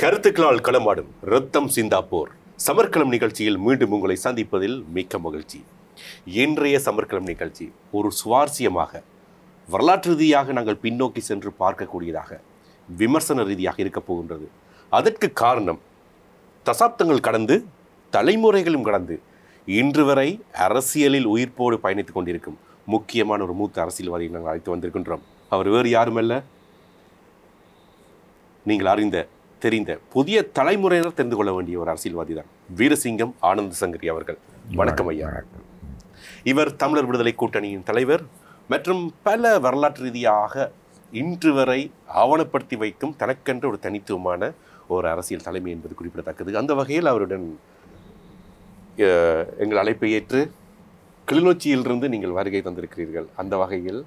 கருத்துக்களால் களமாடும் ரத்தம் சிந்தாப்போர் சமர்க்களம் நிகழ்ச்சியில் மீண்டும் உங்களை சந்திப்பதில் மிக்க மகிழ்ச்சி. இன்றைய சமர்க்களம் நிகழ்ச்சி ஒரு சுவாரஸ்யமாக வரலாற்று ரீதியாக நாங்கள் பின்னோக்கி சென்று பார்க்கக்கூடியதாக விமர்சன ரீதியாக இருக்கப் போகின்றது. அதற்கு காரணம் தசாப்தங்கள் கடந்து தலைமுறைகளும் கடந்து இன்று வரை அரசியலில் உயிர்ப்போடு பயணித்துக் கொண்டிருக்கும் முக்கியமான ஒரு மூத்த அரசியல்வாதியை நாங்கள் அழைத்து வந்திருக்கின்றோம். அவர் வேறு யாருமல்ல, நீங்கள் அறிந்த தெரிந்த புதிய தலைமுறையினர் தெரிந்து கொள்ள வேண்டிய ஒரு அரசியல்வாதி தான் வீரசிங்கம் ஆனந்த சங்கரி அவர்கள். வணக்கம் ஐயா. இவர் தமிழர் விடுதலை கூட்டணியின் தலைவர் மற்றும் பல வரலாற்று ரீதியாக இன்று வரை ஆவணப்படுத்தி வைக்கும் தனக்கென்ற ஒரு தனித்துவமான ஒரு அரசியல் தலைமை என்பது குறிப்பிடத்தக்கது. அந்த வகையில் அவருடன் எங்கள் அழைப்பை ஏற்று கிளிநொச்சியிலிருந்து நீங்கள் வருகை தந்திருக்கிறீர்கள். அந்த வகையில்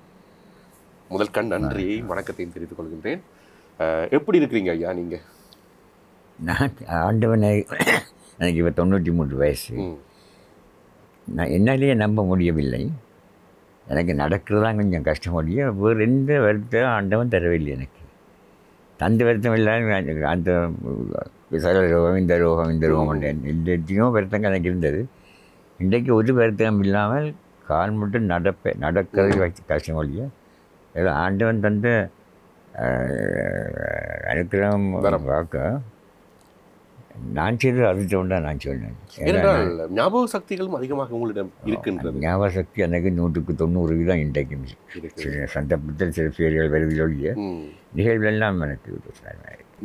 முதல் நன்றியை வணக்கத்தையும் தெரிவித்துக் கொள்கின்றேன். எப்படி இருக்கிறீங்க ஐயா நீங்கள்? நான் ஆண்டவனை எனக்கு இப்போ 93 வயசு. நான் என்னாலேயே நம்ப முடியவில்லை. எனக்கு நடக்கிறதா கொஞ்சம் கஷ்டமடிய வேறு எந்த வருத்தம் ஆண்டவன் தரவில்லை. எனக்கு தந்த வருத்தம் இல்லாத அந்த சகல ரோகம் இந்த ரோகம் எல்லாத்தையும் வருத்தங்கள் எனக்கு இருந்தது. இன்றைக்கு ஒரு வருத்தம் இல்லாமல் கால் மட்டும் நடக்கிறது கஷ்டமடிய ஏதோ ஆண்டவன் தந்த அனுக்கிரம் பார்க்க நான் செய்தது அதிர்ஷ்டம் தான் நான் சொன்னேன். ஞாபக சக்திகளும் அதிகமாக உங்களிடம் இருக்கின்றது. ஞாபக சக்தி எனக்கு 100% தான் இன்றைக்கும் சந்தர்ப்பத்தில் சில பேர்கள் வருவதிலொழிய நிகழ்வுகள்லாம் எனக்கு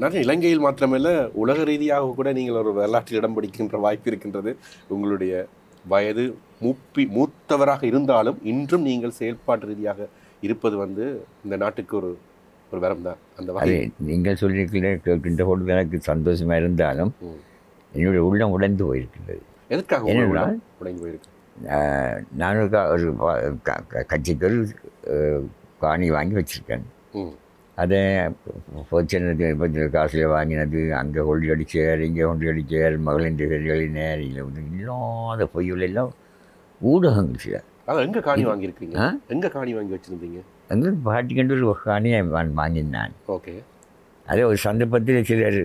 நிறைய இலங்கையில் மாத்திரமல்ல உலக ரீதியாக கூட நீங்கள் ஒரு வரலாற்றில் இடம் பிடிக்கின்ற வாய்ப்பு இருக்கின்றது. உங்களுடைய வயது மூத்தவராக இருந்தாலும் இன்றும் நீங்கள் செயல்பாட்டு ரீதியாக இருப்பது இந்த நாட்டுக்கு ஒரு வரம் தான். அந்த வகை நீங்கள் சொல்லியிருக்கீங்க கேட்கின்ற பொழுது எனக்கு சந்தோஷமாக இருந்தாலும் என்னுடைய உள்ளம் உடைந்து போயிருக்கின்றது. எதற்காக என்னென்னால் உடைந்து போயிருக்கு? நான் ஒரு கட்சிக்கு ஒரு காணி வாங்கி வச்சுருக்கேன். அதை போச்சு காசில் வாங்கினது அங்கே கொண்டு அடிச்சார், இங்கே கொண்டு அடிச்சார், மகளின் பேர்களின் நேரில் இல்லாத பொய்களெல்லாம் ஊடகங்கள் சில. அதான் எங்கே காணி வாங்கியிருக்கீங்க? எங்கே காணி வாங்கி வச்சுருந்தீங்க? அங்கே பாட்டிக்கண்டு ஒரு காணியை வாங்கினான். ஓகே. அதே ஒரு சந்தர்ப்பத்தில் சிலர்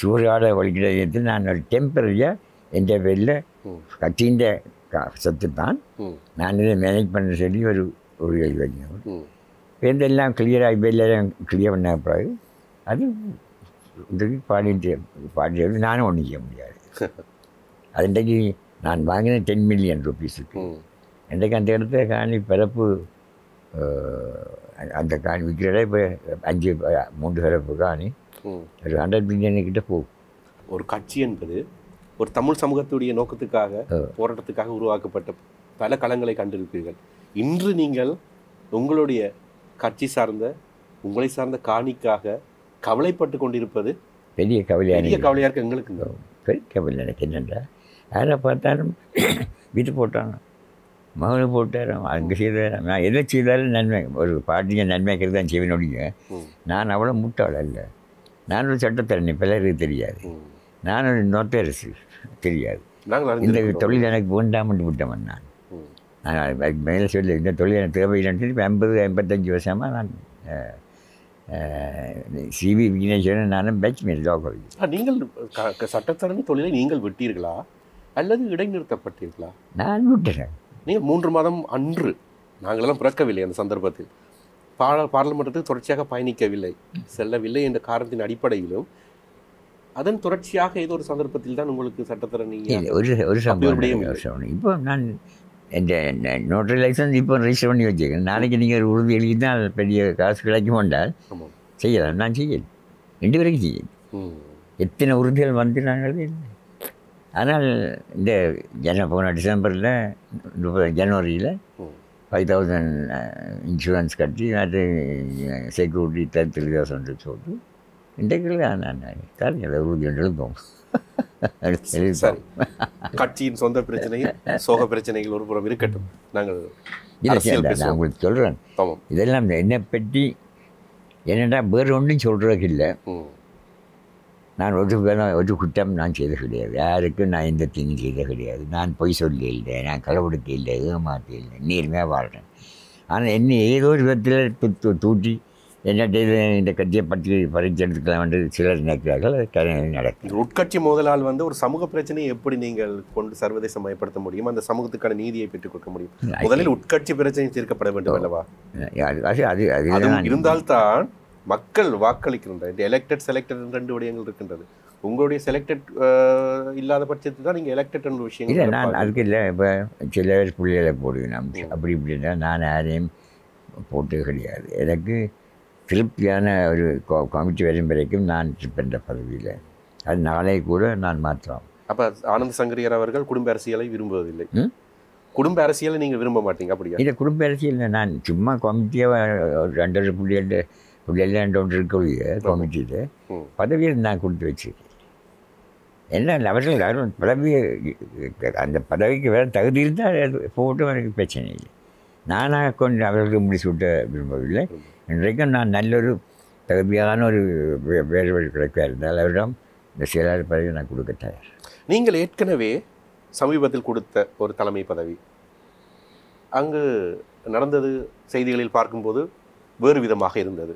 சூறாட வழிகிடத்தில் நான் ஒரு டெம்பரரியாக எந்த பேரில் கட்சியின் சொத்து தான் நான் இதை மேனேஜ் பண்ண சொல்லி ஒரு எழுதி வைக்கணும். இதெல்லாம் கிளியராக இப்போ எல்லாம் கிளியர் பண்ண பிறகு அது இதுக்கு பாடிட்டு நானும் ஒன்றும் செய்ய முடியாது. அது இன்றைக்கு நான் வாங்கின 10 மில்லியன் ருபீஸுக்கு இன்றைக்கு அந்த இடத்துல காணி பிறப்பு அந்த காணி விற்கிறத இப்போ 3 பிறப்பு காணி ஒரு 100 மில்லியனுக்கிட்ட போகும். ஒரு கட்சி என்பது ஒரு தமிழ் சமூகத்துடைய நோக்கத்துக்காக போராட்டத்துக்காக உருவாக்கப்பட்ட பல களங்களை கண்டிருப்பீர்கள். இன்று நீங்கள் உங்களுடைய கட்சி சார்ந்த உங்களை சார்ந்த காணிக்காக கவலைப்பட்டு கொண்டிருப்பது பெரிய கவலையாக இருக்கு எங்களுக்கு. பெரிய கவலை எனக்கு என்னென்றா யாரை பார்த்தாலும் வீட்டு போட்டாங்க, மகனை போட்டார், அங்கே செய்தார். நான் எதை செய்தாலும் நன்மை, ஒரு பாட்டியை நன்மைக்கிறது தான் செய்வனுடைய. நான் அவ்வளோ முட்டாள் அல்ல. நான் ஒரு சட்டத்தரணி, பிறருக்கு தெரியாது. நான் ஒரு நோட்டரசு தெரியாது. இந்த தொழில் எனக்கு வேண்டாம்னு விட்டவன் நான். அதுக்கு மேலே சொல்லி இந்த தொழில் எனக்கு தேவையில்லைன்னு சொல்லி 50-55 வருஷமாக நான் சிவி விக்னேஸ்வரன் நானும் பேட்ச்மேன் லோக்கல். நீங்கள் சட்டத்தரணி தொழிலை நீங்கள் விட்டீர்களா அல்லது இடைநிறுத்தப்பட்டீர்களா? நான் விட்டுறேன். நீங்கள் 3 மாதம் அன்று நாங்களெல்லாம் பிறக்கவில்லை. அந்த சந்தர்ப்பத்தில் பாராளுமன்றத்துக்கு தொடர்ச்சியாக பயணிக்கவில்லை, செல்லவில்லை என்ற காரணத்தின் அடிப்படையிலும் அதன் தொடர்ச்சியாக ஏதோ ஒரு சந்தர்ப்பத்தில் தான் உங்களுக்கு சட்டத்தரணி ஒரு சம்பவம். இப்போ நான் இந்த நோட்டரி லைசன்ஸ் இப்போ ரெஜிஸ்டர் பண்ணி வச்சுருக்கேன். நாளைக்கு நீங்கள் ஒரு உறுதி எழுதினால் பெரிய காசு கிடைக்கும் என்றால் செய்யலாம். நான் செய்யணும், 2 வரைக்கும் செய்யணும். எத்தனை உறுதிகள் வந்து நாங்கள் இல்லை. ஆனால் இந்த போன டிசம்பரில் ஜனவரியில் 5,000 இன்சூரன்ஸ் கட்டி அது செக்யூரிட்டி 30,000 சொல்லிட்டு இன்றைக்கு நான் தரேன் உறுதி ஒன்று எழுதுவோம். கட்சியின் சொந்த பிரச்சனைகள் சோக பிரச்சனைகள் ஒரு புறம் இருக்கட்டும், நாங்கள் நான் உங்களுக்கு சொல்கிறேன். இதெல்லாம் என்னை பற்றி என்னென்னா வேறு ஒன்றும் சொல்கிறதுக்கு இல்லை. நான் ஒரு குற்றம் நான் செய்த கிடையாது. யாருக்கும் நான் எந்த தீங்கும் செய்த கிடையாது. நான் பொய் சொல்ல இல்லை, நான் களவெடுக்க இல்லை, ஏமாற்ற இல்லை, நேர்மையாக வாழ்கிறேன். ஆனால் என்ன ஏதோ ஒரு விதத்தில் தூட்டி என்னட்டு இந்த கட்சியை பற்றி பறித்து எடுத்துக்கலாம் என்று சிலர் நினைக்கிறார்கள். அது நடக்கும். உட்கட்சி மோதலால் வந்து ஒரு சமூக பிரச்சனையை எப்படி நீங்கள் கொண்டு சர்வதேச மயப்படுத்த முடியும், அந்த சமூகத்துக்கான நீதியை பெற்றுக் கொடுக்க முடியும்? முதலில் உட்கட்சி பிரச்சனை தீர்க்கப்பட வேண்டும் அல்லவா? அது இருந்தால்தான் மக்கள் வாக்களிக்கின்ற எலெக்டட் செலக்டட் ரெண்டு விடயங்கள் இருக்கின்றது. உங்களுடைய செலக்டட் இல்லாத பட்சத்தில் தான் நீங்கள் எலெக்டட் என்ற விஷயம் இல்லை. நான் அதுக்கு இல்லை. இப்போ சில பிள்ளைகளை போடுவேன் அப்படி இப்படின்னா நான் யாரையும் போட்டு கிடையாது. எனக்கு திருப்தியான ஒரு கமிட்டி வரும் வரைக்கும் நான் இருக்கின்ற பதவியில். அது நாளை கூட நான் மாற்றலாம். அப்போ ஆனந்த சங்கரியர் அவர்கள் குடும்ப அரசியலை விரும்புவதில்லை. குடும்ப அரசியலை நீங்கள் விரும்ப மாட்டீங்க அப்படியா? இல்லை, குடும்ப அரசியல் நான் சும்மா கமிட்டியாக 2 புள்ளிகள் ஒன்று இருக்கக்கூடிய கமிட்டியில் பதவியை நான் கொடுத்து வச்சுருக்கேன். என்ன அவர்கள் யாரும் பதவியை அந்த பதவிக்கு வேறு தகுதி இருந்தால் போட்டும் எனக்கு பிரச்சனை இல்லை. நானாக கொண்டு அவர்களுக்கு முடிச்சு விட்ட விரும்பவில்லை. இன்றைக்கும் நான் நல்லொரு தகுதியான ஒரு வேறு கிடைக்க இருந்தால் அவரிடம் இந்த செயலாளர் பதவி நான் கொடுக்க தயார். நீங்கள் ஏற்கனவே சமீபத்தில் கொடுத்த ஒரு தலைமை பதவி அங்கு நடந்தது செய்திகளில் பார்க்கும்போது வேறு விதமாக இருந்தது.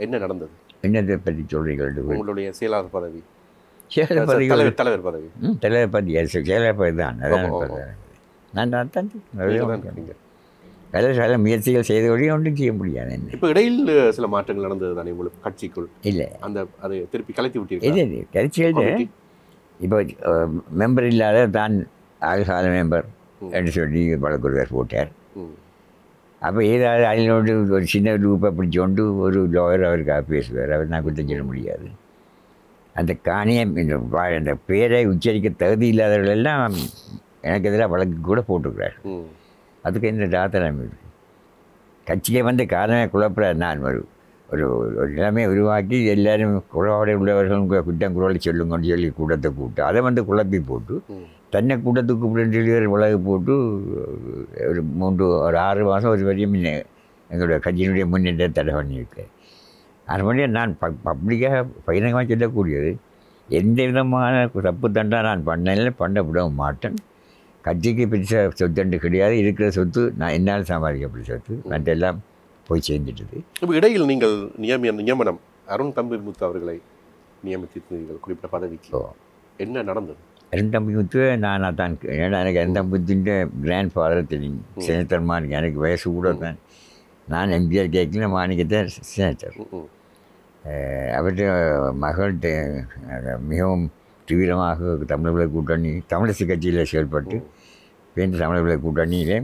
என்ன நடந்தது? என்னதை பற்றி சொல்கிறீர்கள்? உங்களுடைய செயலாளர் பதவி, தலைவர் பதவி செயலாளர் பதவி தான். நான் சில முயற்சிகள் செய்தபடி ஒன்றும் செய்ய முடியாது. இப்போ இடையில் சில மாற்றங்கள் நடந்தது தானே உங்களுக்கு கட்சிக்குள்? இல்லை, அதை திருப்பி கலைத்து விட்டீர்கள். இல்லை, கட்சிகள் இப்போ மெம்பர் இல்லாத தான் ஆளுகால மெம்பர் என்று சொல்லி வழக்குறுவர் போட்டார். அப்போ ஏதாவது அதிலோடு ஒரு சின்ன ரூபை பிடிச்சோண்டு ஒரு லாயர் அவருக்காக பேசுவார். அவர் நான் குற்றம் சொல்ல முடியாது. அந்த காணியை அந்த பேரை உச்சரிக்க தகுதி இல்லாதவர்கள் எல்லாம் எனக்கு எதிராக வழக்கு கூட போட்டுக்கிறார். அதுக்கு இந்த தாத்தனம் இருக்குது. கட்சியை வந்து காரணமே குழப்பறார். நான் ஒரு ஒரு நிலைமையை உருவாக்கி எல்லாரும் குழவாடை உள்ளவர்கள் குற்றம் குரலை சொல்லுங்கன்னு சொல்லி கூட்டத்தை கூப்பிட்டு அதை வந்து குழப்பி போட்டு தன்னை கூட்டத்துக்கு கூப்பிட்டு சொல்லி உலக போட்டு ஒரு 6 மாதம் ஒரு வரையும் எங்களுடைய கட்சியினுடைய முன்னேற்றத்தை தடை பண்ணியிருக்கேன். அது மாதிரி நான் பப்ளிக்காக பகிரங்கமாக சொல்லக்கூடியது, எந்த விதமான தப்பு தண்டா நான் பண்ண விட மாட்டேன். கட்சிக்கு பிடிச்ச சொத்து கிடையாது. இருக்கிற சொத்து நான் என்னால் சம்பாதிக்கப்பட்ட சொத்து மற்றெல்லாம் போய் சேர்ந்துட்டுது. இப்போ இடையில் நீங்கள் நியமனம் அருண் தம்பிமுத்து அவர்களை நியமித்திருந்தீர்கள் குறிப்பிட்ட பதவிக்கு. என்ன நடந்தது? அருண் தம்பிமுத்து நான் தான். ஏன்னா எனக்கு அருண் தம்பிமுத்தின் கிராண்ட் ஃபாதர் தெரியும். செனட்டர்மா இருக்கு. எனக்கு வயசு கூட தான். நான் எம்பிஆர் கேட்கல மாணிக்கத்தை செனட்டர். அவர்கிட்ட மகள்கிட்ட மிகவும் தீவிரமாக தமிழர்களை கூட்டணி தமிழிசை கட்சியில் செயல்பட்டு பேருந்து தமிழர்களை கூட்டணியில்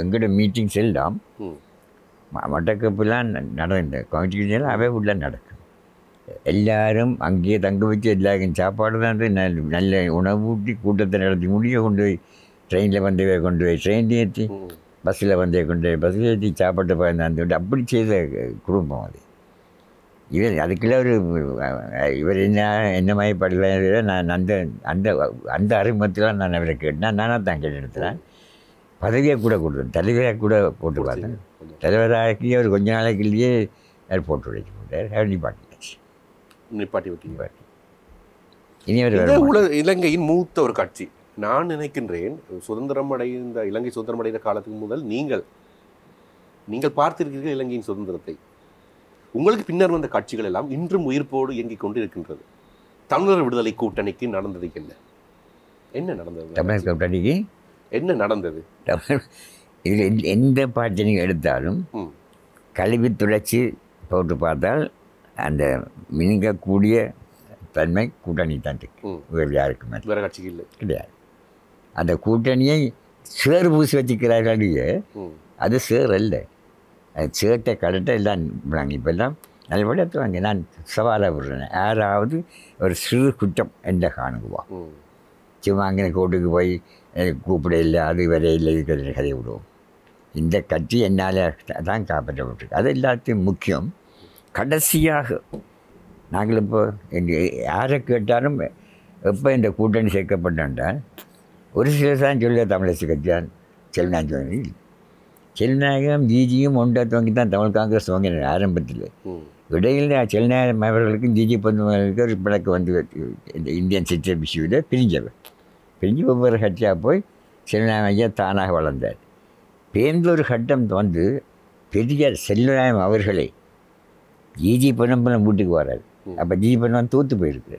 எங்களோட மீட்டிங்ஸ் எல்லாம் மட்டக்கப்புலாம் நடந்த கமிட்டிகள் அவை உள்ள நடக்கும். எல்லாரும் அங்கேயே தங்க வச்சு எல்லாருக்கும் சாப்பாடு தான் நல்ல உணவூட்டி கூட்டத்தை நடத்தி முடிய கொண்டு போய் ட்ரெயினில் கொண்டு போய் ட்ரெயின் ஏற்றி பஸ்ஸில் கொண்டு போய் பஸ்ஸில் ஏற்றி சாப்பாட்டை பயந்து அப்படி செய்த குடும்பம் அது. இவர் அதுக்குள்ள ஒரு இவர் என்ன மாதிரி படல நான் அந்த அந்த அந்த அறிமுகத்தில் நான் அவரை கேட்டேன். நானாக தான் கேட்டு எடுத்துகிறேன். பதவியாக கூட கொடுத்தேன். தலைவராக கூட போட்டு பார்த்தேன். தலைவராகி அவர் கொஞ்ச நாளைக்குள்ளேயே போட்டு உடைக்க போட்டார். அவர் நிப்பாட்டி விட்டீங்க. இனி அவர் இலங்கையின் மூத்த ஒரு கட்சி. நான் நினைக்கின்றேன் இலங்கை சுதந்திரம் அடைந்த காலத்துக்கு முதல் நீங்கள் பார்த்திருக்கிறீர்கள் இலங்கையின் சுதந்திரத்தை. உங்களுக்கு பின்னர் வந்த கட்சிகள் எல்லாம் இன்றும் உயிர்ப்போடு இயங்கிக் கொண்டு இருக்கின்றது. தமிழர் விடுதலை கூட்டணிக்கு நடந்தது என்ன நடந்தது? தமிழர் கூட்டணிக்கு என்ன நடந்தது? இதில் எந்த பாட்டு நீங்கள் எடுத்தாலும் கல்வி துளைச்சி போட்டு பார்த்தால் அந்த மினுங்கக்கூடிய தன்மை கூட்டணி தான் இருக்கு. வேறு யாருக்குமே வேறு கட்சிக்கு இல்லை கிடையாது. அந்த கூட்டணியை சேர் பூசி வச்சுக்கிறார்கள். அது சேர் அல்ல. அது சேட்டை கடட்டை எல்லாம் இப்போல்லாம் நல்லபடியாக எடுத்துவாங்க. நான் சவாலாக விடுறேன். யாராவது ஒரு சிறு குற்றம் என்ன காணுங்குவான். சும்மா அங்கே கோர்ட்டுக்கு போய் கூப்பிட இல்லை அது வரை இல்லை இருக்கிற கதையை விடுவோம். இந்த கட்சி என்னால் தான் காப்பாற்றப்பட்டிருக்கு. அது எல்லாத்தையும் முக்கியம். கடைசியாக நாங்கள் இப்போ யாரை கேட்டாலும் எப்போ இந்த கூட்டணி சேர்க்கப்பட்டால் ஒரு சிலர் தான் சொல்ல தமிழரசு கட்சியான் செல்நாயகம் செல்நாயகம் ஜிஜியும் ஒன்றை துவங்கி தான் தமிழ் காங்கிரஸ் துவங்கினார் ஆரம்பத்தில். இடையில் செல்நாயகம் அவர்களுக்கும் ஜிஜி பொண்ணுகளுக்கு ஒரு பிணக்கு வந்து இந்த இந்தியன் சிஸ்டம் இஷ்யூவில் பிரிஞ்சு ஒவ்வொரு கட்சியாக போய் செல்நாயகம் ஐயா தானாக வளர்ந்தார். பேருந்து ஒரு கட்டம் வந்து பெரியார் செல்வராயம் அவர்களை ஜிஜி பொன்னம்பலம் வீட்டுக்கு வராரு. அப்போ ஜிஜி பொன்னம்பலம் தோற்று போயிருக்கு.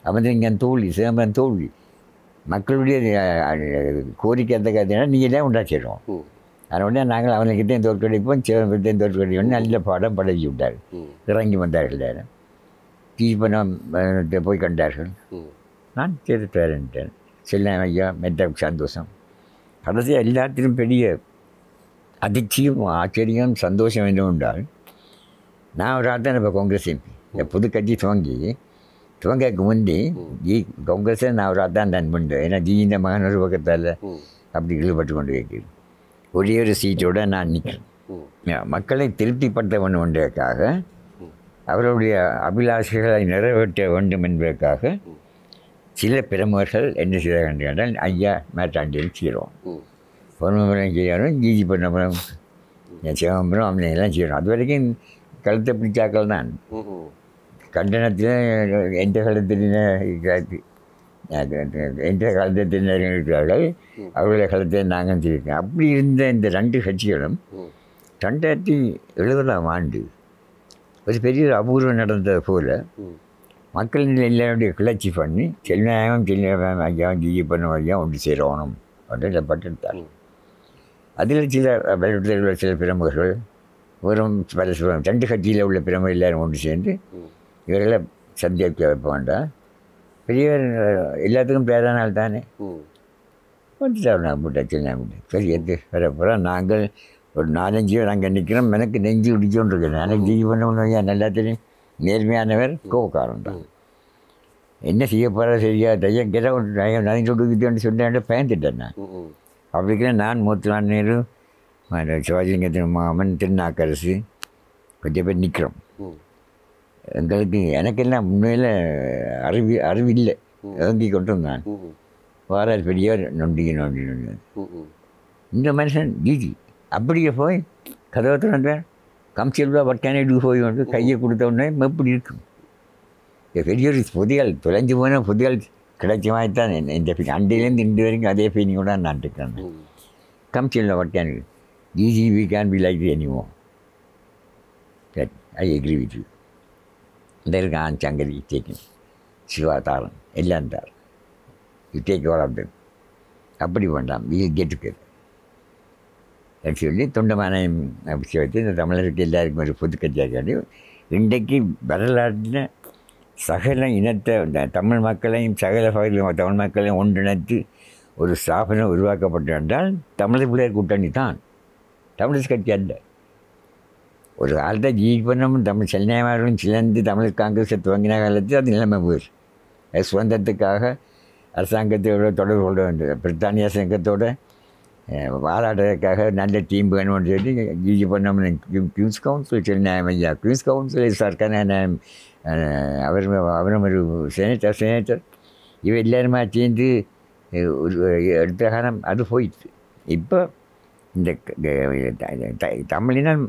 அவன் இங்கே தோல்வி, சிதம்பரம் தோல்வி. மக்களுடைய கோரிக்கை அந்த கதைனா நீங்கள் தான் உண்டாச்சிடுவோம். அதனுடைய நாங்கள் அவனுக்கிட்டே தோற்கடிப்போம், சிவபுரத்தையும் தோற்கடிப்போம். நல்ல பாடம் பழகி விட்டார். இறங்கி வந்தார்கள் எல்லாரும். ஜிஜி பொன்னம்பலத்தை போய் கண்டார்கள். நான் சேர்த்துட்டேன். செல்லம் ஐயா மெத்த சந்தோஷம். கடைசியாக எல்லாத்திலும் பெரிய அதிர்ச்சியும் ஆச்சரியம் சந்தோஷம் என்ன உண்டால், நான் ஒரு ஆள் தான் இப்போ காங்கிரஸ் எம்பி. இந்த புது கட்சி துவங்கக்கு முந்தி காங்கிரஸை நான் ஒரு ஆள் தான் முண்டு. ஏன்னா இந்த மகன் ஒரு பக்கத்தால் அப்படி இழுபட்டு கொண்டு வைக்கிறது. ஒரே ஒரு சீட்டோடு நான் நிற்கிறேன். மக்களை திருப்திப்படுத்த வேண்டும் என்பதற்காக, அவருடைய அபிலாஷைகளை நிறைவேற்ற வேண்டும் என்பதற்காக சில பிரமுகர்கள் என்ன செய்தார்கள் என்றால், ஐயா மேட்டாண்டியில் செய்கிறோம், பொன்னம்பலம் செய்யணும், ஜிஜி பொன்னம்பலம், சிவம்பரம் அவனை எல்லாம் செய்யணும். அது வரைக்கும் கழுத்தை பிடிச்சாக்கள் தான். கண்டனத்தில் எந்த காலத்தில் இருக்கிறார்கள், அவருடைய காலத்தை நாங்கள் செய்யிருக்கோம். அப்படி இருந்த இந்த ரெண்டு கட்சிகளும் 2070ஆம் ஆண்டு ஒரு பெரிய அபூர்வம் நடந்தது போல் மக்கள் எல்லாருடைய கிளர்ச்சி பண்ணி செல்வநாயகம் ஐயாவும் ஜிஜி பொன்னம்பலம் ஐயா ஒன்று சேரணும் அப்படின்னு பட்டெடுத்தார். அதில் சில பிரமுகர்கள் வெறும் பல ரெண்டு கட்சியில் உள்ள பிரமுகர் எல்லோரும் ஒன்று சேர்ந்து இவர்களை சந்திக்க வைப்ப வேண்டாம், பெரியவர் எல்லாத்துக்கும் பேரானால் தானே வந்துட்டார். நான் போட்டேன் சரி எது வரப்போ நாங்கள் ஒரு 4-5 பேர் அங்கே நிற்கிறோம். எனக்கு நெஞ்சு இடிச்சோன்றிருக்கேன். எனக்கு ஜிஜி பொன்னம்பலம் நல்லா தெரியும், நேர்மையானவர், கோபக்காரன் தான். என்ன செய்ய போகிற சரியா தையம் கேட்டால் ஒரு நதிஞ்சு விட்டுக்கிட்டேன்னு சொன்னேன். பயந்துட்டேன் நான். அப்படின்னா நான் மூத்தலான் நேரு, சிவாஜிலிங்கத்தின் மாமன், திருநாக்கரசு கொஞ்சம் பேர் நிற்கிறோம். எங்களுக்கு எனக்கெல்லாம் உண்மையில் அறிவில்லை, இறங்கி கொண்டு வந்தான். வாரார் பெரியார் நொண்டி இந்த மனுஷன் ஜிஜி அப்படியே போய் கதவை திறந்தார். கம்சியல்வா வட்டானே போய் வந்து கையை கொடுத்த உடனே எப்படி இருக்கும். பெரிய ஒரு புதியால் தொலைஞ்சு போன புதியால் கிடைச்ச மாதிரி தான் இந்த அண்டையிலேருந்து இன்று வரைக்கும் அதே ஃபீலிங்கோட நான் இருக்கிறேன். கம்சியல்வா வட்டானு ஜிஜி we can be like anymore. I agree with you. இந்த இருக்கான் சங்கரி டேக்கிங், சிவா தாரன் எல்லாம் தார், you take over of them. அப்படி வேண்டாம், வி கெட் டுகெதர் சொல்லி தொண்டமானம் வச்சு இந்த தமிழருக்கு எல்லாருக்கும் ஒரு புது கட்சியாக இன்றைக்கு வரலாற்றில் சகல இனத்தை தமிழ் மக்களையும் சகல பகுதியில் தமிழ் மக்களையும் ஒன்றிணைத்து ஒரு ஸ்தாபனம் உருவாக்கப்பட்டு என்றால் தமிழர் பிள்ளையர் கூட்டணி தான், தமிழர் கட்சி அல்ல. ஒரு காலத்தை ஜிஜி பொன்னம்பலம் தமிழ் செல்நாயகரும் சிலந்து தமிழ் காங்கிரஸை துவங்கின காலத்தில் அது நிலைமை போயிடுச்சு. அது சுதந்திரத்துக்காக அரசாங்கத்தோட தொடர்பு கொள்ள வேண்டும், பிரித்தானிய சங்கத்தோடு பாராட்டுறதுக்காக நல்ல டீம் வேணும்னு சொல்லி ஜிஜி பொன்னம்பலம் குயின்ஸ் கவுன்சில் செல்நாயகம் ஐயா, குயின்ஸ் கவுன்சில் சர்க்கான அவரும் ஒரு செனட்டர் இவ எல்லாருமா சேர்ந்து ஒரு எடுத்த காலம் அது போயிடுச்சு. இப்போ இந்த தமிழினம்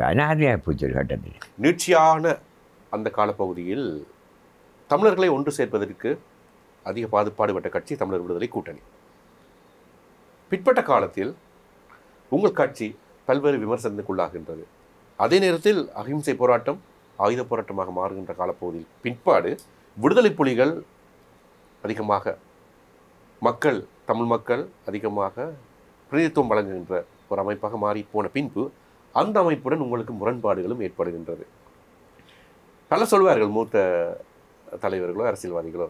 அனாதையாக போச்சு ஒரு கட்டத்தில். நீட்சியான அந்த காலப்பகுதியில் தமிழர்களை ஒன்று சேர்ப்பதற்கு அதிக பாடுபட்ட கட்சி தமிழர் விடுதலை கூட்டணி. பிற்பட்ட காலத்தில் உங்கள் கட்சி பல்வேறு விமர்சனத்துக்குள்ளாகின்றது. அதே நேரத்தில் அகிம்சை போராட்டம் ஆயுத போராட்டமாக மாறுகின்ற காலப்பகுதியில் பிற்பாடு விடுதலை புலிகள் அதிகமாக தமிழ் மக்கள் அதிகமாக பிரதித்துவம் வழங்குகின்ற ஒரு அமைப்பாக மாறி போன பின்பு அந்த அமைப்புடன் உங்களுக்கு முரண்பாடுகளும் ஏற்படுகின்றது. பல சொல்வார்கள், மூத்த தலைவர்களோ அரசியல்வாதிகளோ,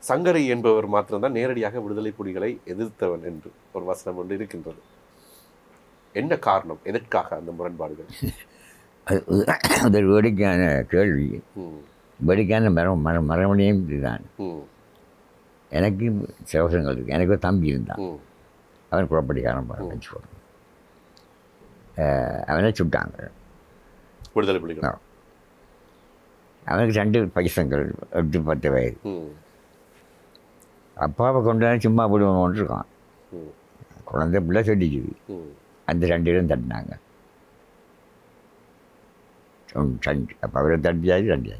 சங்கரி என்பவர் மாத்திரம்தான் நேரடியாக விடுதலை புலிகளை எதிர்த்தவன் என்று ஒரு வசனம் ஒன்று இருக்கின்றது. என்ன காரணம், எதற்காக அந்த முரண்பாடுகள்? அது ஒரு வேடிக்கையான கேள்வி, வேடிக்கையான மரமணியும் இதுதான். எனக்கு சகோதரங்கள் இருக்கு, எனக்கு ஒரு தம்பி இருந்தான், அவன் புறப்படிக்காரன் வச்சு போகிறான். அவனை சுட்டாங்க விடுதலை புலிகள். அவனுக்கு 2 பைசங்கள் 8-10 வயது. அப்பாவை கொண்டாந்து சும்மா போடுவோம் இருக்கான், குழந்தை பிள்ளை சொல்லிக்குது. அந்த 2 பேரும் தட்டினாங்க. அப்போ அவரை தட்டியாச்சு 2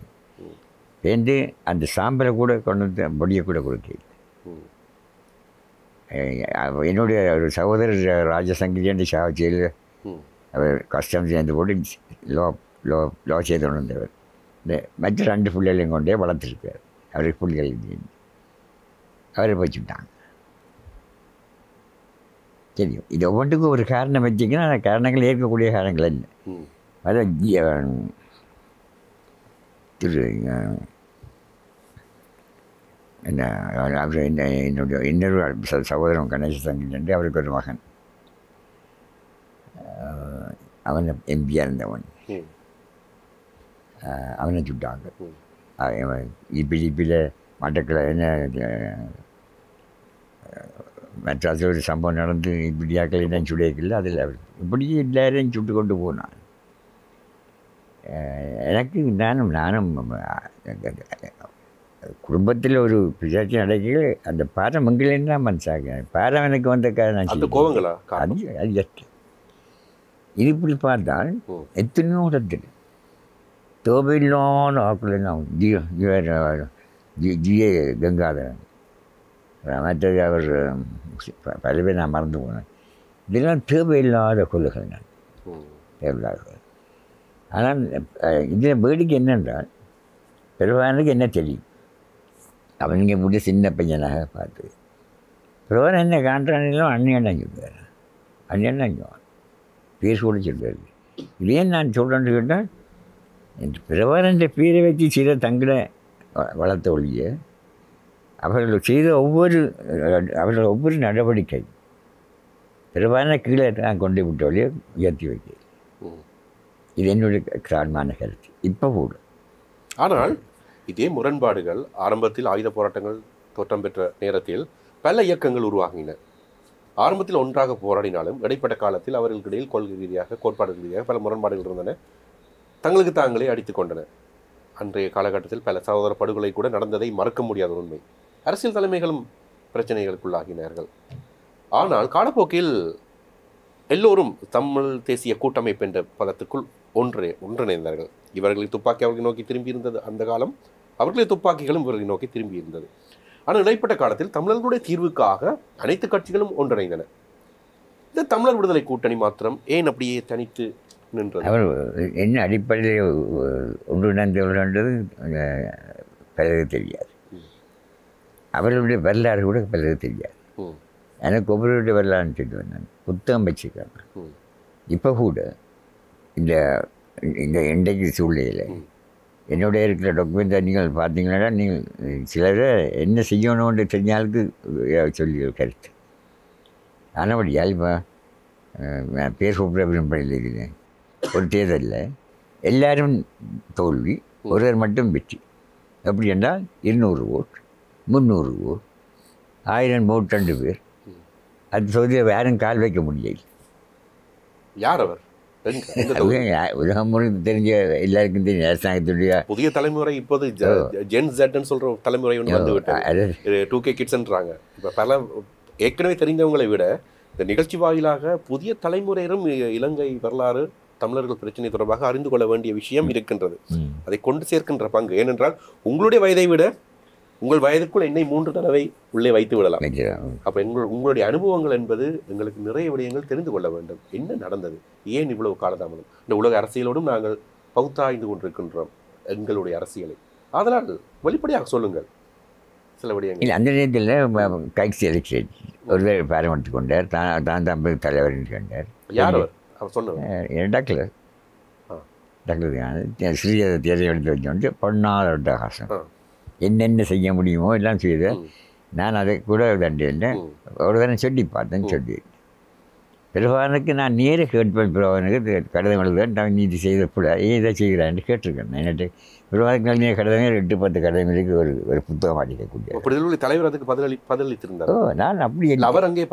சேர்ந்து அந்த சாம்பலை கூட கொண்டு வந்து பொடியை கூட கொடுக்க. என்னுடைய ஒரு சகோதரர் ராஜசங்கரி சாவச்சியில் அவர் கஷ்டம் சேர்ந்து போட்டு லோ லோ லோ செய்து கொண்டு வந்தவர். இந்த மற்ற 2 பிள்ளைகளையும் கொண்டே வளர்த்துருக்கார். அவருக்கு பிள்ளைகள் அவரை வச்சுட்டாங்க. தெரியும் இது ஒவ்வொன்றுக்கும் ஒரு காரணம் வச்சிங்கன்னா அந்த காரணங்கள் ஏற்கக்கூடிய காரணங்கள் இல்லை. அதான் திரு என்ன அவர் என்னுடைய இன்னொரு சகோதரன் கணேச சங்கன் என்று அவருக்கு ஒரு மகன், அவன் எம்பியாக இருந்தவன், அவனை சுட்டாங்க. இப்பில் மட்டக்கில் என்ன மெட்ராஸில் ஒரு சம்பவம் நடந்து இப்படியாக்கள் என்ன சுடையக்கில்லை, அதில் அவர் இப்படி எல்லாரையும் சுட்டு கொண்டு போனான். எனக்கு நானும் குடும்பத்தில் ஒரு பிசாட்சி நடக்க அந்த பாரம் மங்களேன்னு தான் மனசாக பாரம் எனக்கு வந்த கோவங்களா அது ஜஸ்ட் இது இப்படி பார்த்தால் எத்தனையோ இடத்துல தோபையில்லாத ஆக்கள் நான் ஜிஏ கங்காதரன், மற்றது அவர் பல பேர் நான் மறந்து போனேன். இதெல்லாம் தேவையில்லாத கொள்கைகள் நான் தேவையில்லாத. ஆனால் இதில் வேடிக்கை என்னென்றால் பெருவானுக்கு என்ன தெரியும், அவனுங்க இப்படி சின்ன பையனாக பார்த்து பெருவான் என்ன காண்றானுங்களும் அண்ணியண்ணன் சொல்லுவார், அண்ணியண்ணன் சொல்லுவான் பேர் கூட சொல்லுவார். இதே நான் சொல்கிறேன்னு கேட்டால் பிரபாரன் பேரை வச்சு செய்த தங்களை வளர்த்த ஒழிய அவர்கள் செய்த ஒவ்வொரு நடவடிக்கை பிரபாரனை கீழே நான் கொண்டு விட்ட வழியை உயர்த்தி வைக்க. இது என்னுடைய தாழ்மான கருத்து. இப்போ கூட ஆனால் இதே முரண்பாடுகள் ஆரம்பத்தில் ஆயுத போராட்டங்கள் தோற்றம் பெற்ற நேரத்தில் பல இயக்கங்கள் உருவாகின. ஆரம்பத்தில் ஒன்றாக போராடினாலும் இடைப்பட்ட காலத்தில் அவர்களுக்கு இடையில் கொள்கை ரீதியாக கோட்பாடு ரீதியாக பல முரண்பாடுகள் இருந்தன. தங்களுக்கு தாங்களே அடித்து கொண்டன. அன்றைய காலகட்டத்தில் பல சகோதர படுகொலை கூட நடந்ததை மறக்க முடியாத உண்மை. அரசியல் தலைமைகளும் பிரச்சனைகளுக்குள்ளாகினார்கள். ஆனால் காலப்போக்கில் எல்லோரும் தமிழ் தேசிய கூட்டமைப்பு என்ற பதத்துக்குள் ஒன்றிணைந்தார்கள். இவர்களின் துப்பாக்கி அவர்களை நோக்கி திரும்பி இருந்தது அந்த காலம், அவர்களின் துப்பாக்கிகளும் இவர்களை நோக்கி திரும்பி இருந்தது. ஆனால் இடைப்பட்ட காலத்தில் தமிழர்களுடைய தீர்வுக்காக அனைத்து கட்சிகளும் ஒன்றிணைந்தன. இந்த தமிழர் விடுதலை கூட்டணி மாத்திரம் ஏன் அப்படியே தனித்து நின்றது? அவர் என்ன அடிப்படையில் ஒன்றிணைந்தவர்கள்ன்றது பலருக்கு தெரியாது. அவர்களுடைய வரலாறு கூட பலருக்கு தெரியாது. எனக்கு ஒவ்வொருடைய வரலாறுன்னு சொல்லுவேன். நான் புத்தகம் வச்சுக்கிறேன். இப்போ கூட இந்த இன்றைக்கு சூழ்நிலையில் என்னுடைய இருக்கிற டாக்குமெண்ட்டை நீங்கள் பார்த்தீங்கன்னா நீங்கள் சிலர் என்ன செய்யணும்னு தெரிஞ்சாலுக்கு சொல்லி கருத்து. ஆனபடியால் இப்போ பேர் கூப்பிட விரும்பல இருக்கிறேன். ஒரு தேர்தலில் எல்லாரும் தோல்வி, ஒருவர் மட்டும் வெற்றி. எப்படி என்றால் 200 ஓட், 300 ஓட், 1000 ஓட் 2 பேர். அது தொகுதியில் யாரும் கால் வைக்க முடியல. யார் அவர்? உலகம் முழுக்க தெரிஞ்ச எல்லாருக்கும் தெரியும். அரசாங்கத்துடைய புதிய தலைமுறை இப்போது ஜென் ஜெட்னு சொல்கிற தலைமுறை ஒன்று வந்து விட்டாங்க. 2K கிட்ஸ்ன்றாங்க. இப்போ பல ஏற்கனவே தெரிந்தவங்களை விட இந்த நிகழ்ச்சி வாயிலாக புதிய தலைமுறையிலும் இலங்கை வரலாறு தமிழர்கள் பிரச்சனை தொடர்பாக அறிந்து கொள்ள வேண்டிய விஷயம் இருக்கின்றது. அதை கொண்டு சேர்க்கின்ற பங்கு. ஏனென்றால் உங்களுடைய வயதை விட உங்கள் வயதுக்குள் என்னை 3 தடவை உள்ளே வைத்து விடலாம். அப்போ உங்களுடைய அனுபவங்கள் என்பது எங்களுக்கு நிறைய விடயங்கள் தெரிந்து கொள்ள வேண்டும். என்ன நடந்தது, ஏன் இவ்வளவு காலதாமதம்? இந்த உலக அரசியலோடும் நாங்கள் பகுத்தாய்ந்து கொண்டிருக்கின்றோம் எங்களுடைய அரசியலை. அதனால் வெளிப்படையாக சொல்லுங்கள் சில விடயங்கள். அந்த நேரத்தில் கைக்ஸ் எலெக்ஷன் ஒருவர் பாராமட்டு கொண்டார். தான் தம்பி தலைவர் கண்டார். யார் அவர்? அவர் சொன்னார் டாக்டர் ஸ்ரீ தேர்தல் எடுத்து வச்சோன்ட்டு பொன்னாத அட்டகாசம் என்னென்ன செய்ய முடியுமோ எல்லாம் செய்த. நான் அதை கூட தண்டில்லை. ஒரு தடவை சொல்லி பார்த்தேன்னு சொல்லி பிரபாகரனுக்கு நான் நேர கேட்பேன். பிரபாகரனுக்கு கடிதம் எழுதுவேன். நீ இது செய்தப்பட இதை செய்கிறான்னு கேட்டிருக்கேன். என்னட்டு பிரபாகரன் நீ கடிதமே 8-10 கடிதங்களுக்கு ஒரு புத்தகம் அடிக்கக்கூடிய தலைவர் அதுக்கு பதிலளித்திருந்தார். நான் அப்படி அவர் அங்கே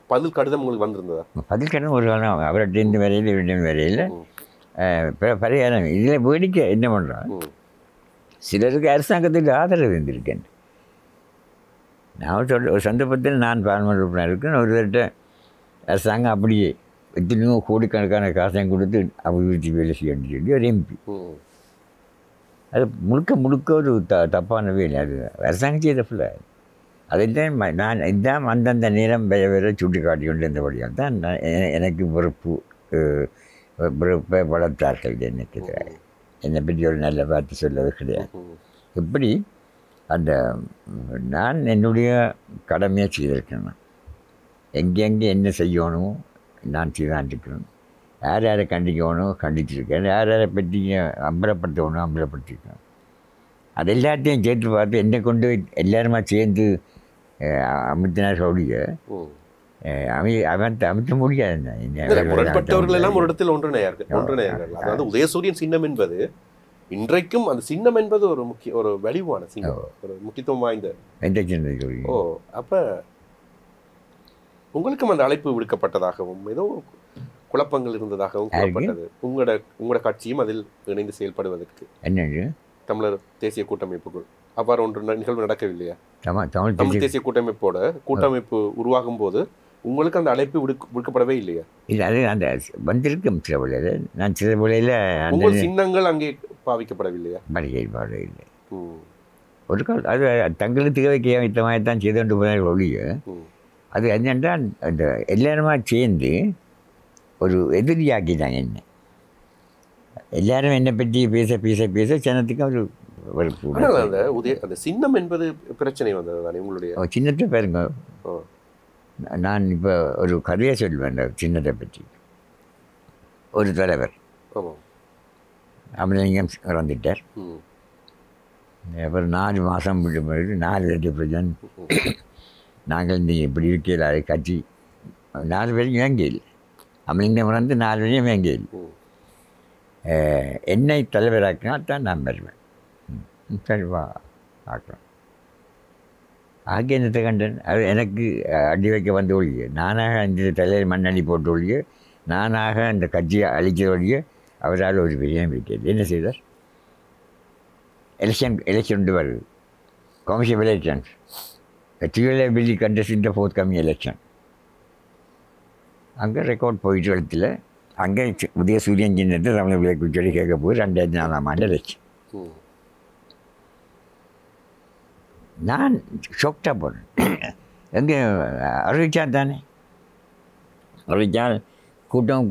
பதில் கடிதம் உங்களுக்கு வந்திருந்ததா? பதில் கடிதம் ஒரு காலம் அவர்கிட்ட இந்த வரையில் 2 வரையில் பரிகாரம். இதில் வேடிக்கை என்ன பண்ணுறான், சிலருக்கு அரசாங்கத்துக்கு ஆதரவு இருந்திருக்கேன். நான் ஒரு சந்தர்ப்பத்தில் நான் பார்லிமெண்ட் உறுப்பினர் இருக்கேன். ஒருத்தர்கிட்ட அரசாங்கம் அப்படியே எத்தனையோ கோடிக்கணக்கான காசையும் கொடுத்து அபிவிருத்தி வேலை செய்யணும்னு சொல்லி ஒரு எம்பி. அது முழுக்க ஒரு தப்பான வேலை. அது அரசாங்கம் செய்தப்பில்ல. அதைத்தான் நான் இதுதான் அந்தந்த நேரம் வேற சுட்டி காட்டி கொண்டு இருந்தபடியால் தான் எனக்கு பொறுப்பு வளர்த்தார்கள் எனக்கு என்னை பற்றி ஒரு நல்ல வார்த்தை சொல்வது கிடையாது. இப்படி அந்த நான் என்னுடைய கடமையை செய்திருக்கேன். எங்கெங்கே என்ன செய்யணும் நான் செய்தான் இருக்கணும். யார் யாரை கண்டிக்கணும் கண்டிச்சிருக்கேன். யார் யாரை பற்றி அம்பலப்படுத்தணும் அம்பலப்படுத்திருக்கேன். அது எல்லாத்தையும் சேர்த்து பார்த்து என்னை கொண்டு எல்லாருமா சேர்ந்து அமித்தினார் சொல்லிய அமைத்த முடியாது. முரண்பட்டவர்கள் எல்லாம் ஒரு இடத்தில் ஒன்றிணையார்கள். அதாவது உதயசூரியன் சின்னம் என்பது இன்றைக்கும் அந்த சின்னம் என்பது ஒரு வலிவான சின்னம், ஒரு முக்கியத்துவம் வாய்ந்த. அப்ப உங்களுக்கும் அந்த அழைப்பு விடுக்கப்பட்டதாகவும் ஏதோ குழப்பங்கள் இருந்ததாகவும் கூறப்பட்டது. உங்களோட கட்சியும் அதில் இணைந்து செயல்படுவதற்கு என்ன தமிழர் தேசிய கூட்டமைப்புக்குள் அவ்வாறு ஒன்று நிகழ்வு நடக்கவில்லையா? தமிழ் தேசிய கூட்டமைப்பு உருவாகும் போது உங்களுக்கு அந்த அழைப்பு விடுக்கப்படவே இல்லையா? இல்லை, அது அந்த வந்திருக்கும் சில வேளையில். நான் சில வேளையில் உங்கள் சின்னங்கள் அங்கே பாவிக்கப்படவில்லையா? பாடவில்லை. ஒரு கால் அது தங்களுக்கு தேவைக்கு வைத்த மாதிரி தான் செய்து கொண்டு போனார்கள் ஒழிய அது என்னென்றால் அந்த எல்லாருமா சேர்ந்து ஒரு எதிரியாக்கிட்டாங்க. என்ன எல்லாரும் என்னை பற்றி பேச பேச பேச ஜனத்துக்கு ஒரு அந்த சின்னம் என்பது பிரச்சனை வந்தது தானே உங்களுடைய சின்னத்தை பாருங்க. நான் இப்போ ஒரு கதையை சொல்வேன் அந்த சின்னத்தை பற்றி. ஒரு தலைவர் அமிர்தலிங்கம் இறந்துட்டார். அப்புறம் 4 மாதம் விட்டு போயிட்டு 4 பேருக்கு பிரஜன் நாங்கள் நீங்கள் இப்படி இருக்கிறாரு கட்சி 4 பேரும் வேங்கையில் அமிர்தலிங்கம் இறந்து 4 பேரையும் வேங்கையில் என்னை தலைவராக்கினால் தான் நான் வருவேன். சரிவா ஆக்கலாம் ஆகிய என்னத்தை கண்டன். அது எனக்கு அடி வைக்க வந்த ஒழிய நானாக அந்த தலைவர் மண்ணடி போட்டு ஒழிய நானாக அந்த கட்சியை அழிக்கிற ஒழிய அவரால் ஒரு பெரிய இருக்கிறது. என்ன செய்தார்? எலெக்ஷன் வருது. Commission elections will contest in the fourth coming election. அங்கே ரெக்கார்ட் போயிட்டு இடத்துல அங்கே உதயசூரியன் சின்னத்தை தமிழ் விளையாட்டு சொல்லி கேட்க போய் 2004ஆம் ஆண்டு எலெக்ஷன். நான் ஷோக்டாக போனேன். எங்கே அறிவிச்சா தானே அறிவிச்சால் கூட்டம்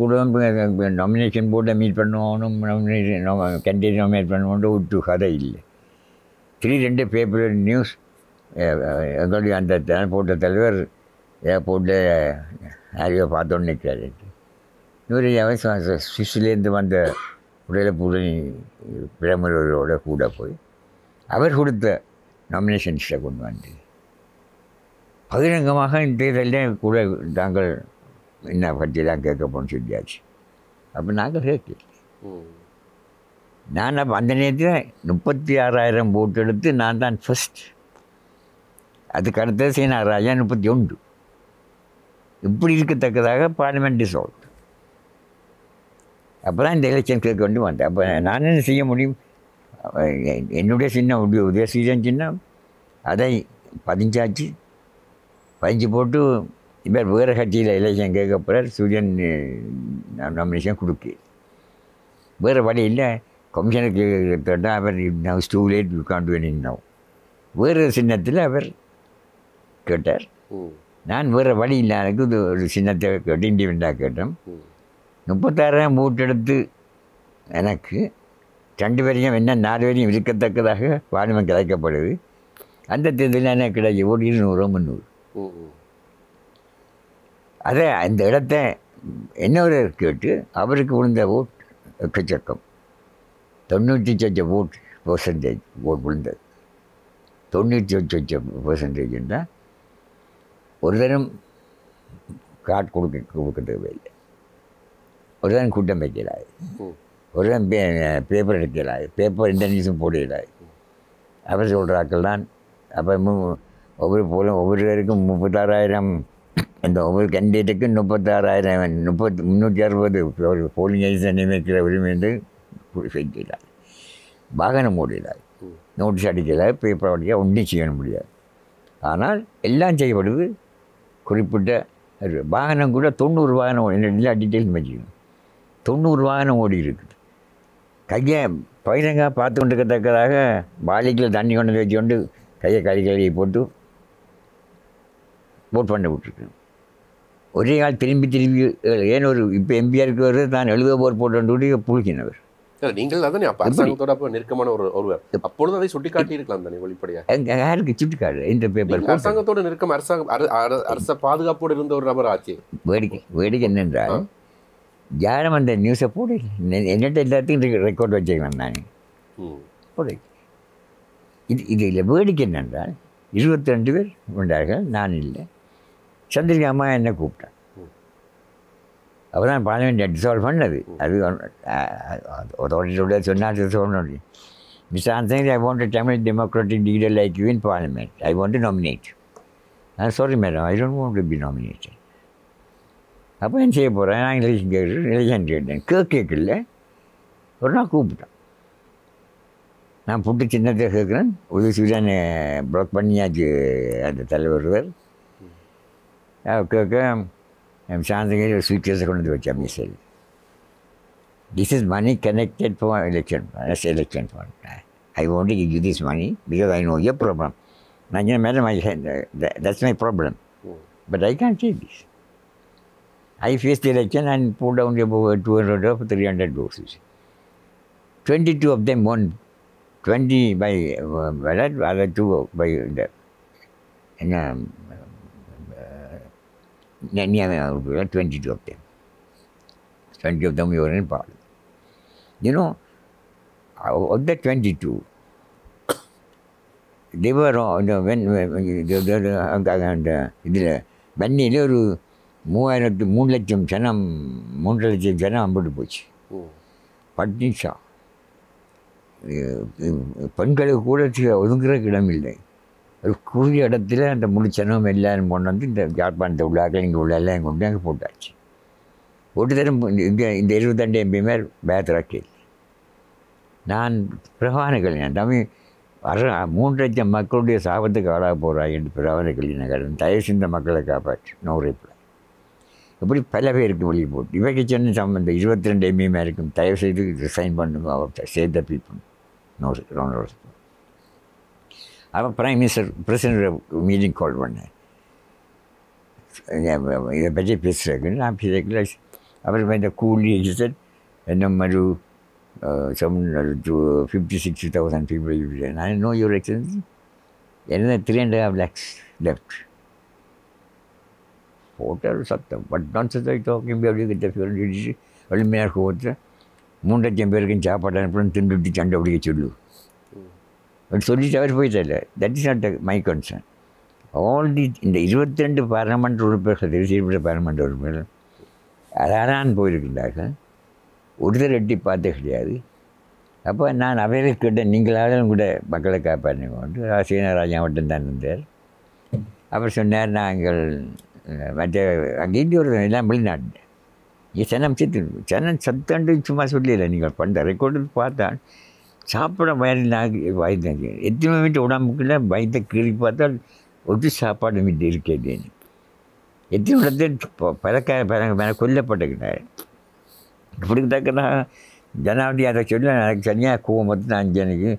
நாமினேஷன் போர்டை மீட் பண்ணணும், கேண்டிடேட் நாமினேட் பண்ணணும்னு விட்டு கதை இல்லை. 2 பேப்பர் நியூஸ் எங்களுடைய அந்த போட்ட தலைவர் ஏர்போர்ட்டில் யாரையோ பார்த்தோன்னு நிற்கிறாரு. 100 சுவிஸ்லேருந்து வந்த உடலப்பூரணி பிரமுகர்களோட கூட போய் அவர் கொடுத்த நாமினேஷன்ஸை கொண்டு வந்து பகிரங்கமாக இந்த தேர்தலில் கூட நாங்கள் என்ன பற்றியெல்லாம் கேட்கப்போன்னு சொல்லியாச்சு. அப்போ நாங்கள் கேட்கல. நான் அப்போ அந்த நேரத்தில் 36,000 ஓட்டு எடுத்து நான் தான் ஃபஸ்ட். அதுக்கு அடுத்தது சீனாராஜா 31. இப்படி இருக்கத்தக்கதாக பார்லிமெண்ட் டிசால்வ். அப்போ தான் இந்த எலெக்ஷன் கேட்க கொண்டு வந்தேன். அப்போ நான் என்ன செய்ய முடியும்? என்னுடைய சின்னம் உதயசூரியன் சின்னம் அதை பதிஞ்சாச்சு. 15 போட்டு இப்போ வேறு கட்சியில் எலெக்ஷன் கேட்க போகிறார். சூரியன் நாமினேஷன் கொடுக்கு வேறு வழி இல்லை. கமிஷனுக்கு கேட்டால் அவர் now too late you can't do anything now. வேறு சின்னத்தில் அவர் கேட்டார். நான் வேறு வழி இல்லை, எனக்கு இது ஒரு சின்னத்தை கேட்டு இண்டிபெண்டாக கேட்டோம். 36,000 ஓட்டு எடுத்து எனக்கு 2 பேரையும் என்ன 4 பேரையும் இருக்கத்தக்கதாக பார்லிமெண்ட் கிடைக்கப்படுது. அந்த தேர்தலில் என்ன கிடையாது, ஓட்டு 200 300. அதை அந்த இடத்த இன்னொரு கேட்டு அவருக்கு விழுந்த ஓட் எக்கச்சக்கம். 98 ஓட் விழுந்தது. 98% ஒரு தரம் கார்டு கொடுக்க தேவையில்லை. ஒரு தரம் கூட்டம் வைக்கலாது, ஒரு தரம் பேப்பர் எடுக்கலாது, பேப்பர் எந்த நியூஸும் போடலாது. அவர் சொல்கிறாக்கள் தான். அப்போ ஒவ்வொரு பேருக்கும் 36,000, இந்த ஒவ்வொரு கேண்டிடேட்டுக்கும் 36,000 360 ஒரு போலிங் ஏஜென்ட் நியமிக்கிற உரிமை என்று செய்யலாது. வாகனம் ஓடலாது, நோட்டீஸ் அடிக்கலாது, பேப்பர் அடிக்க ஒன்றும் செய்ய முடியாது. ஆனால் எல்லாம் செய்யப்படுது. குறிப்பிட்ட வாகனம் கூட 90 வாகனம் எல்லா டீட்டெயிலும் வச்சுக்கணும். 90 வாகனம் ஓடி இருக்குது. கையை பயிரங்காக பார்த்து கொண்டு இருக்கத்தக்கதாக பாலிக்கில் தண்ணி கொண்டு வச்சு கொண்டு கையை கழுவி போட்டு போட் பண்ண விட்டுருக்கு. ஒரே ஆள் திரும்பி ஏன் ஒரு இப்போ எம்பிஆருக்கு வருது தான் 70 போர் போட்டு புழுக்கினவர். நீங்கள் அதானே அப்போ அரசாங்கத்தோட அப்போ நெருக்கமான ஒருவர் அப்பொழுது அதை சுட்டி காட்டி இருக்கலாம் தானே வெளிப்படையாக. யாருக்கு சுட்டி காட்டு இந்த பேப்பர் அரசாங்கத்தோட நெருக்கம் அரச பாதுகாப்போடு இருந்த ஒரு நபர் ஆச்சு. வேடிக்கை என்னென்றால் யாரும் அந்த நியூஸை போட என்னட்ட எல்லாத்தையும் ரெக்கார்ட் வச்சுக்கலாம் நான் போட. இதில் வேடிக்கை என்னென்றால் 22 பேர் கொண்டார்கள், நான் இல்லை. சந்திரிகா அம்மா என்னை கூப்பிட்டான். அவள் தான் பார்லிமெண்ட் டிசால்வ் பண்ணது. அது அதோட சொன்னால் சொல்லணும். Mister Anthony, I want a Tamil democratic leader like you in parliament. I want to nominate. Sorry madam, I don't want to be nominated. அப்போ என்ன செய்ய போகிறேன், நான் எலெக்ஷன் கேட்டேன். கேட்கல. ஒரு நாள் கூப்பிட்டான். நான் புட்டு சின்னத்தை கேட்குறேன். ஒரு சூடான ப்ளாக் பண்ணியாச்சு அந்த தலைவர். கேட்க சாந்தகிரி ஒரு சூட்கேஸை கொண்டு வந்து வச்சா மிஸ்ஸில். This is money connected for election fund. I want to give you this money because I know your problem. நான் சொன்னேன், madam, that's my problem, but I can take this. I faced the election and pulled down about 200 or 300 votes. 22 of them won. 20 by ballot, other 2 by the 22 of them. 20 of them were in parliament. You know, of the 22, they were when Benny ஒரு 3 லட்சம் ஜனம் 3 லட்சம் ஜனம் அம்பிட்டு போச்சு. பட்னிஷா பெண்களுக்கு கூட ஒதுங்குறதுக்கு இடம் இல்லை. ஒரு குறுகிய இடத்துல அந்த முழு ஜனம் எல்லாரும் கொண்டு வந்து இந்த யாழ்ப்பாணத்தை உள்ளாக்கள் இங்கே உள்ள எல்லாம் கொண்டு அங்கே போட்டாச்சு. ஒரு தரம் இங்கே இந்த 22 எம்பியுமே பேத்ராக்கேல். நான் பிரகான கல்யாணம் தமிழ் 3 லட்சம் மக்களுடைய சாபத்துக்கு ஆளாக போகிறாய் என்று பிரகான கல்யாணம் தயவு செய்த மக்களை காப்பாற்று. No reply. இப்படி பல பேருக்கு வெளியே போட்டு இவைக்கு சொன்ன சம்பந்தம் 22 எம்பியுமே இருக்கும். தயவு செய்து ரிசைன் பண்ணுங்க, அவர் சேவ் த பீப்புள். நோ அவன் prime minister president meeting call பண்ணேன். இதை பற்றி பேசுகிறேன். நான் பேசல. அப்புறம் இந்த கூலி சார் என்ன மாதிரி 50,000-60,000 people. I know your excellency. Another 3.5 lakhs left. Hotel சத்தம். But nonsense are talking about you get the fuel. வெளிமையாக போச்சு 3 லட்சம் பேருக்கு சாப்பாடு அனுப்பணும், திண்டுட்டு சண்டை பிடிக்க சொல்லு சொல்லிட்டு அவர் போயிட்டார். That is not my concern. All the இந்த 22 பார்லமெண்ட் உறுப்பினர்கள் தெரிவிக்கப்பட்ட பார்லமெண்ட் உறுப்பினர்கள் அதான் போயிருக்கின்றார்கள். ஒருத்தர் எட்டி பார்த்து கிடையாது. அப்போ நான் அவையில் கேட்டேன், நீங்களாலும் கூட மக்களை காப்பாற்றினோண்டு. சீனராஜா மட்டும் தான் இருந்தார். அப்புறம் சொன்னார், நாங்கள் மற்ற அங்கே ஒரு எல்லாம் வெளிநாட்டு சனம் சத்தண்டு சும்மா சொல்லல. நீங்கள் பண்ணுற ரெக்கார்டு பார்த்தால் சாப்பிட வயலில் வயது எத்தனை வீட்டு உடம்புக்குள்ள வயதை கீழி பார்த்தால் ஒட்டு சாப்பாடு வீட்டு இருக்கேன்னு எத்தனை இடத்துல பல கொல்லப்பட்டுக்கிட்டார். இப்படி தக்கனா ஜனாவதி அதை சொல்லி எனக்கு சரியாக கோவம் பார்த்து நான் அஞ்சனுக்கு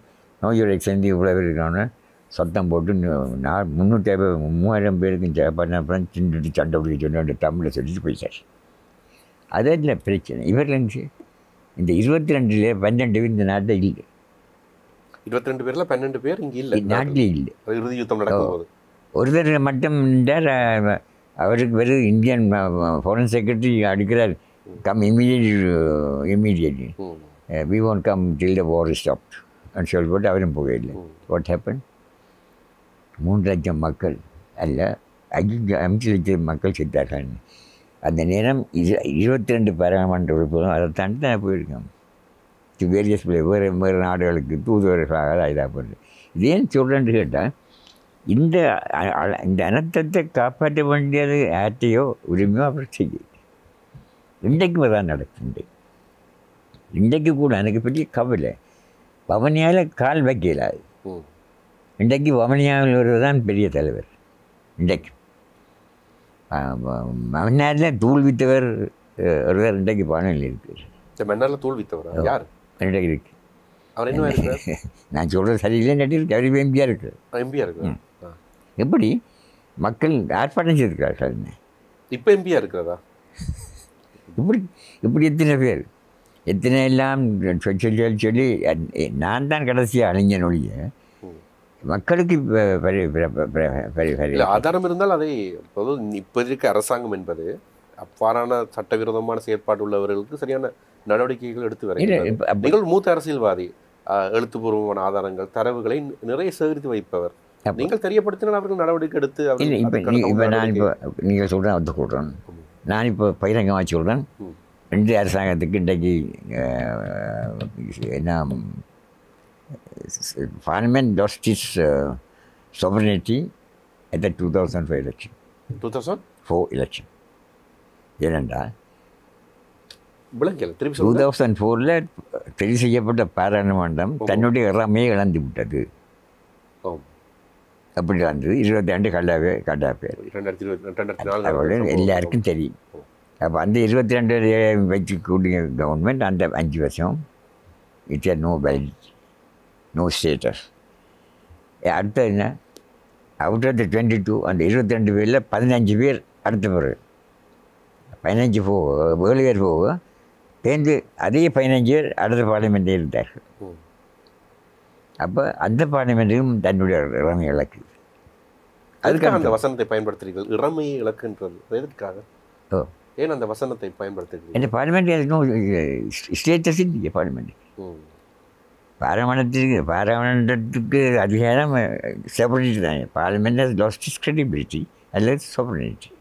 நோயோட சேர்ந்து இவ்வளோ பேர் இருக்கணும்னு சத்தம் போட்டு 350-3000 பேருக்கு சாப்பாடு அப்புறம் சின்ன சண்டை பிடிக்க சொன்ன தமிழில் சொல்லிட்டு போயிட்டார். அதே இல்லை பிரச்சனை. இவர்கள் இந்த 22 12 இந்த நாட்டில் இல்லை. 22 பேரில் 12 பேர் இங்கே இல்லை, நாட்டிலே இல்லை. இறுதி யுத்தம் நடக்கும்போது ஒருத்தர் மட்டும் அவருக்கு வெறும் இந்தியன் ஃபாரின் செக்ரட்டரி அடிக்கிறார், come immediately we won't come till the war stopped அப்படின்னு சொல்லிப்போட்டு அவரும் போகவில்லை. What happen? 3 லட்சம் மக்கள் அல்ல 5 லட்சம் மக்கள் செத்தார்கள். அந்த நேரம் 22 பாராளுமன்ற உறுப்பினரும் அதை தாண்டி தான் போயிருக்கோம். வேரியஸ் வேறு நாடுகளுக்கு தூதுவர்களாக இதாக போகிறது. இதேன்னு சொல்கிறேன்னு கேட்டால் இந்த அனர்த்தத்தை காப்பாற்ற வேண்டியது ஆட்டையோ உரிமையோ அப்புறம் செய்யுது. இன்றைக்கு தான் நடக்குது. இன்றைக்கு கூட எனக்கு பெரிய கவலை, பவனியால் கால் வைக்கலாது. இன்றைக்கு பவனியாவில் ஒருவர் தான் பெரிய தலைவர். இன்றைக்கு மன்னாரில் தூள் வித்தவர் ஒருவர் இன்றைக்கு பானையில் இருக்குது. மன்னாரில் தூள் வித்தவர் யார் இன்றைக்கு இருக்கு? அவர் என்ன நான் சொல்கிறது சரியில்லை, இருக்கு அவர் எம்பியாக இருக்குது. எம்பியாக இருக்கு. எப்படி மக்கள் ஆர்ப்பாட்டம் செய்திருக்கிறார்கள். இப்போ எம்பியாக இருக்கிறதா? இப்படி இப்படி எத்தனை பேர் எத்தனை எல்லாம் சொல்லி நான் தான் கடைசியாக அழிஞ்ச ஒழிய மக்களுக்கு ஆதாரம் இருந்தால் அதை இப்போ இருக்க அரசாங்கம் என்பது அவ்வாறான சட்டவிரோதமான செயற்பாடு உள்ளவர்களுக்கு சரியான நடவடிக்கைகள் எடுத்து வர. நீங்கள் மூத்த அரசியல்வாதி, எழுத்துப்பூர்வமான ஆதாரங்கள் தரவுகளை நிறைய சேகரித்து வைப்பவர். நீங்கள் தெரியப்படுத்தினால் அவர்கள் நடவடிக்கை எடுத்து. இப்போ நான் இப்போ நீங்கள் சொல்கிறேன் ஒத்து கூடுறேன். நான் இப்போ பகிரங்கமாக சொல்கிறேன். இந்திய அரசாங்கத்துக்கு இன்றைக்கு என்ன parliament last it's sovereignty at the 2005 election. 2004 election. ஏனென்றால் 2004 தெரிவு செய்யப்பட்ட பாராளுமன்றம் தன்னுடைய இறமையை இழந்து விட்டது. அப்படி வந்து 22 கல்லா பேர் எல்லாருக்கும் தெரியும். அப்போ அந்த 22 வச்சுக்கூடிய கவர்மெண்ட் அந்த 5 வருஷம் it's no validity, no status. அடுத்த என்ன அவுட் ஆஃப் த 22 அந்த 22 பேரில் 15 பேர் அடுத்த பிறகு 15 போக 7 பேர் போக சேர்ந்து அதே 15 பேர் அடுத்த பார்லிமெண்ட்டே இருந்தார்கள். அப்போ அந்த பார்லிமெண்ட்டையும் தன்னுடைய இறமை இழக்குது. அதுக்காக அந்த வசனத்தை பயன்படுத்துகிறீர்கள். இறமையை இழக்குன்றது எதற்காக? ஏன் அந்த வசனத்தை பயன்படுத்துகிறீர்கள்? இந்த பார்லிமெண்ட் ஸ்டேட்டஸ் இல்லையே. பாராளுமன்றத்துக்கு அதிகாரம் செப்பரேட்டி தான். Parliament has lost it's credibility அல்லது செப்பரேட்டி.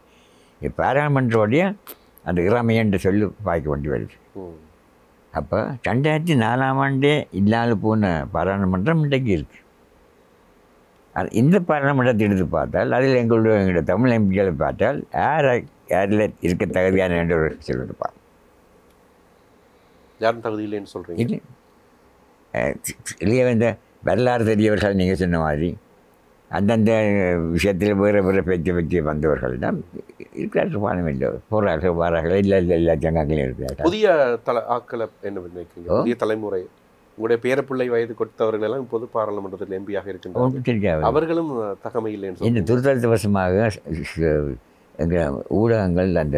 பாராளுமன்றோடைய அந்த இறமை என்று சொல்லி பார்க்க வேண்டி வருது. அப்போ 2004 இல்லாத போன பாராளுமன்றம் இன்றைக்கு இருக்குது. இந்த பாராளுமன்றத்தை எடுத்து பார்த்தால் அதில் எங்களுடைய தமிழ் எம்பிக்களை பார்த்தால் யாரில் இருக்க தகுதியான என்று சொல்லியிருப்பார். யாரும் தகுதி இல்லைன்னு சொல்கிறீங்க? இல்லை, இல்லையே இந்த வரலாறு தெரியவர்கள் நீங்கள் சொன்ன மாதிரி அந்தந்த விஷயத்தில் வேறு பேச்சு வந்தவர்கள் தான் இருக்கிறார்கள். பார்லிமெண்ட்டில் போகிறார்கள், வாரார்கள், எல்லா சங்கங்களையும் இருக்கிறார்கள். புதிய ஆக்களை என்ன நினைக்கிறீங்க? புதிய தலைமுறை உங்களுடைய பேரப்பிள்ளை வயது கொடுத்தவர்கள் எல்லாம் இப்போது பாராளுமன்றத்தில் எம்பியாக இருக்கின்றனர். அவர்களும் தகமை இல்லைன்னு இந்த துரதிருஷ்டவசமாக எங்கள் ஊடகங்கள் அந்த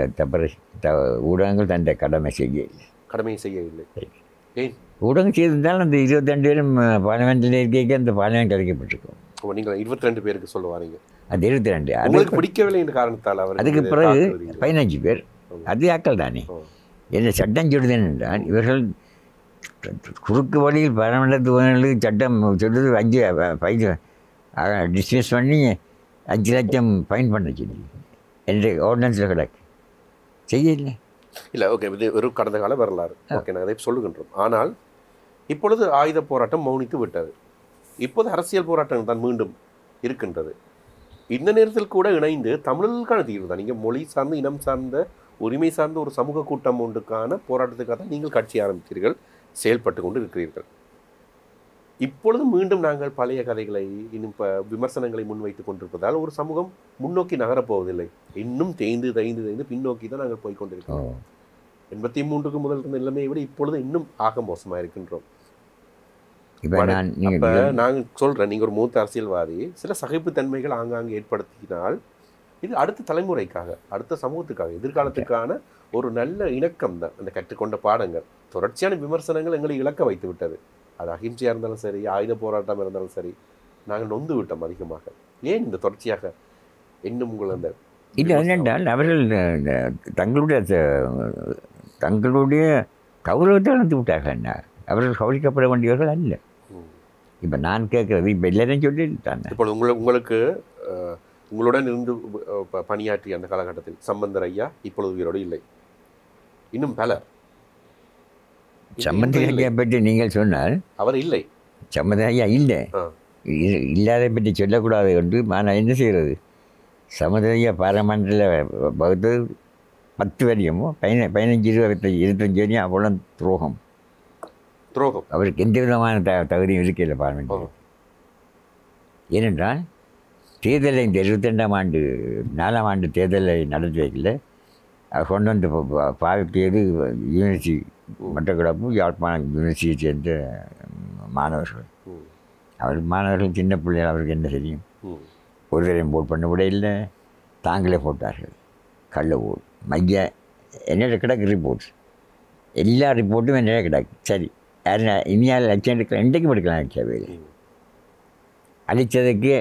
ஊடகங்கள் தந்த கடமையை செய்யவில்லை. ஏன் ஊடகம் செய்திருந்தாலும் அந்த 22 பேரும் பார்லிமெண்ட்டில் இருக்க அந்த பார்லிமெண்ட் அழைக்கப்பட்டிருக்கும். நீங்கள் 22 பேருக்கு சொல்லுவாங்க. அது 22 அதுக்கு பிடிக்கவில்லை என்ற காரணத்தால் அதுக்கு பிறகு 15 பேர் அது ஆக்கள் தானே. என்ன சட்டம் சொல்லுதேன் என்றால் இவர்கள் குறுக்கு வழியில் பார்லிமெண்ட்டுக்கு சட்டம் சொல்லுது 5 டிஸ்மிஸ் பண்ணி 5 லட்சம் ஃபைன் பண்ண சொல்லி என்ற ஆர்டினன்ஸில் கிடக்கு செய்யலை. இல்லை, ஓகே, இது ஒரு கடந்த கால வரலாறு. ஓகே, நாங்கள் அதை சொல்லுகின்றோம். ஆனால் இப்பொழுது ஆயுத போராட்டம் மௌனித்து விட்டது. இப்போது அரசியல் போராட்டம் தான் மீண்டும் இருக்கின்றது. இந்த நேரத்தில் கூட இணைந்து தமிழர்களுக்கான தீர்வு தான். நீங்கள் மொழி சார்ந்த, இனம் சார்ந்த, உரிமை சார்ந்த ஒரு சமூக கூட்டம் ஒன்றுக்கான போராட்டத்துக்காக தான் நீங்கள் கட்சி ஆரம்பித்தீர்கள், செயல்பட்டு கொண்டு இருக்கிறீர்கள். இப்பொழுது மீண்டும் நாங்கள் பழைய கதைகளை இன்னும் விமர்சனங்களை முன்வைத்து கொண்டிருப்பதால் ஒரு சமூகம் முன்னோக்கி நகரப்போவதில்லை. இன்னும் தேய்ந்து பின்னோக்கி தான் நாங்கள் போய்கொண்டிருக்கிறோம். 83க்கு முதல் இருந்த நிலைமையை விட இப்பொழுது இன்னும் ஆக மோசமாக இருக்கின்றோம். அப்போ நாங்கள் சொல்கிறேன், நீங்கள் ஒரு மூத்த அரசியல்வாதி, சில சகிப்புத்தன்மைகள் ஆங்காங்கே ஏற்படுத்தினால் இது அடுத்த தலைமுறைக்காக, அடுத்த சமூகத்துக்காக, எதிர்காலத்துக்கான ஒரு நல்ல இணக்கம் தான். அந்த கற்றுக்கொண்ட பாடங்கள், தொடர்ச்சியான விமர்சனங்கள் எங்களை இழக்க வைத்து விட்டது. அது அகிம்சையாக இருந்தாலும் சரி, ஆயுத போராட்டம் இருந்தாலும் சரி, நாங்கள் நொந்து விட்டோம் அதிகமாக. ஏன் இந்த தொடர்ச்சியாக இன்னும் உங்கள் அந்த இல்லை என்னென்றால் அவர்கள் தங்களுடைய கௌரவத்தை இழந்து விட்டார்கள். என்ன அவர்கள் கவனிக்கப்பட வேண்டியவர்கள் அல்ல. இப்போ நான் கேட்குறது இப்போ எல்லாரையும் சொல்லிட்டாங்க. இப்பொழுது உங்களுக்கு உங்களுடன் இருந்து பணியாற்றிய அந்த காலகட்டத்தில் சம்பந்தர் ஐயா இப்பொழுது உயிரோடு இல்லை. இன்னும் பலர். சம்பந்தர் ஐயா பற்றி நீங்கள் சொன்னால் அவர் இல்லை. சம்பந்தர் ஐயா இல்லை, இல்லாத பற்றி சொல்லக்கூடாது என்று நான் என்ன செய்கிறது? சம்பந்தர் ஐயா பாராளுமன்றத்தில் வகுத்து 10 வரையுமோ 15, 25 வரையும் அவ்வளோ துரோகம். அவருக்கு எந்த விதமான தகுதியும் இருக்கையில் பார்லிமெண்ட். ஏனென்றால் தேர்தலை இந்த 22ஆம் ஆண்டு 4ஆம் ஆண்டு தேர்தலை நடத்தியதில் கொண்டு வந்து பார்க்கியது யூனிவர்சிட்டி மட்டக்களப்பு யாழ்ப்பாணம் யூனிவர்சிட்டியை சேர்ந்த மாணவர்கள். மாணவர்கள் சின்ன பிள்ளைகள், அவருக்கு என்ன தெரியும்? ஒரு தரையும் போட் பண்ண கூட இல்லை, தாங்களே போட்டார்கள். கள்ள ஓடு மைய என்னோட கிடக்கு ரிப்போர்ட்ஸ் எல்லா ரிப்போர்ட்டும் என்னோட கிடக்கு சரி இனியால் லட்சம் எடுக்கலாம் இன்றைக்கும் எடுக்கலாம் லட்சம் அழித்ததுக்கு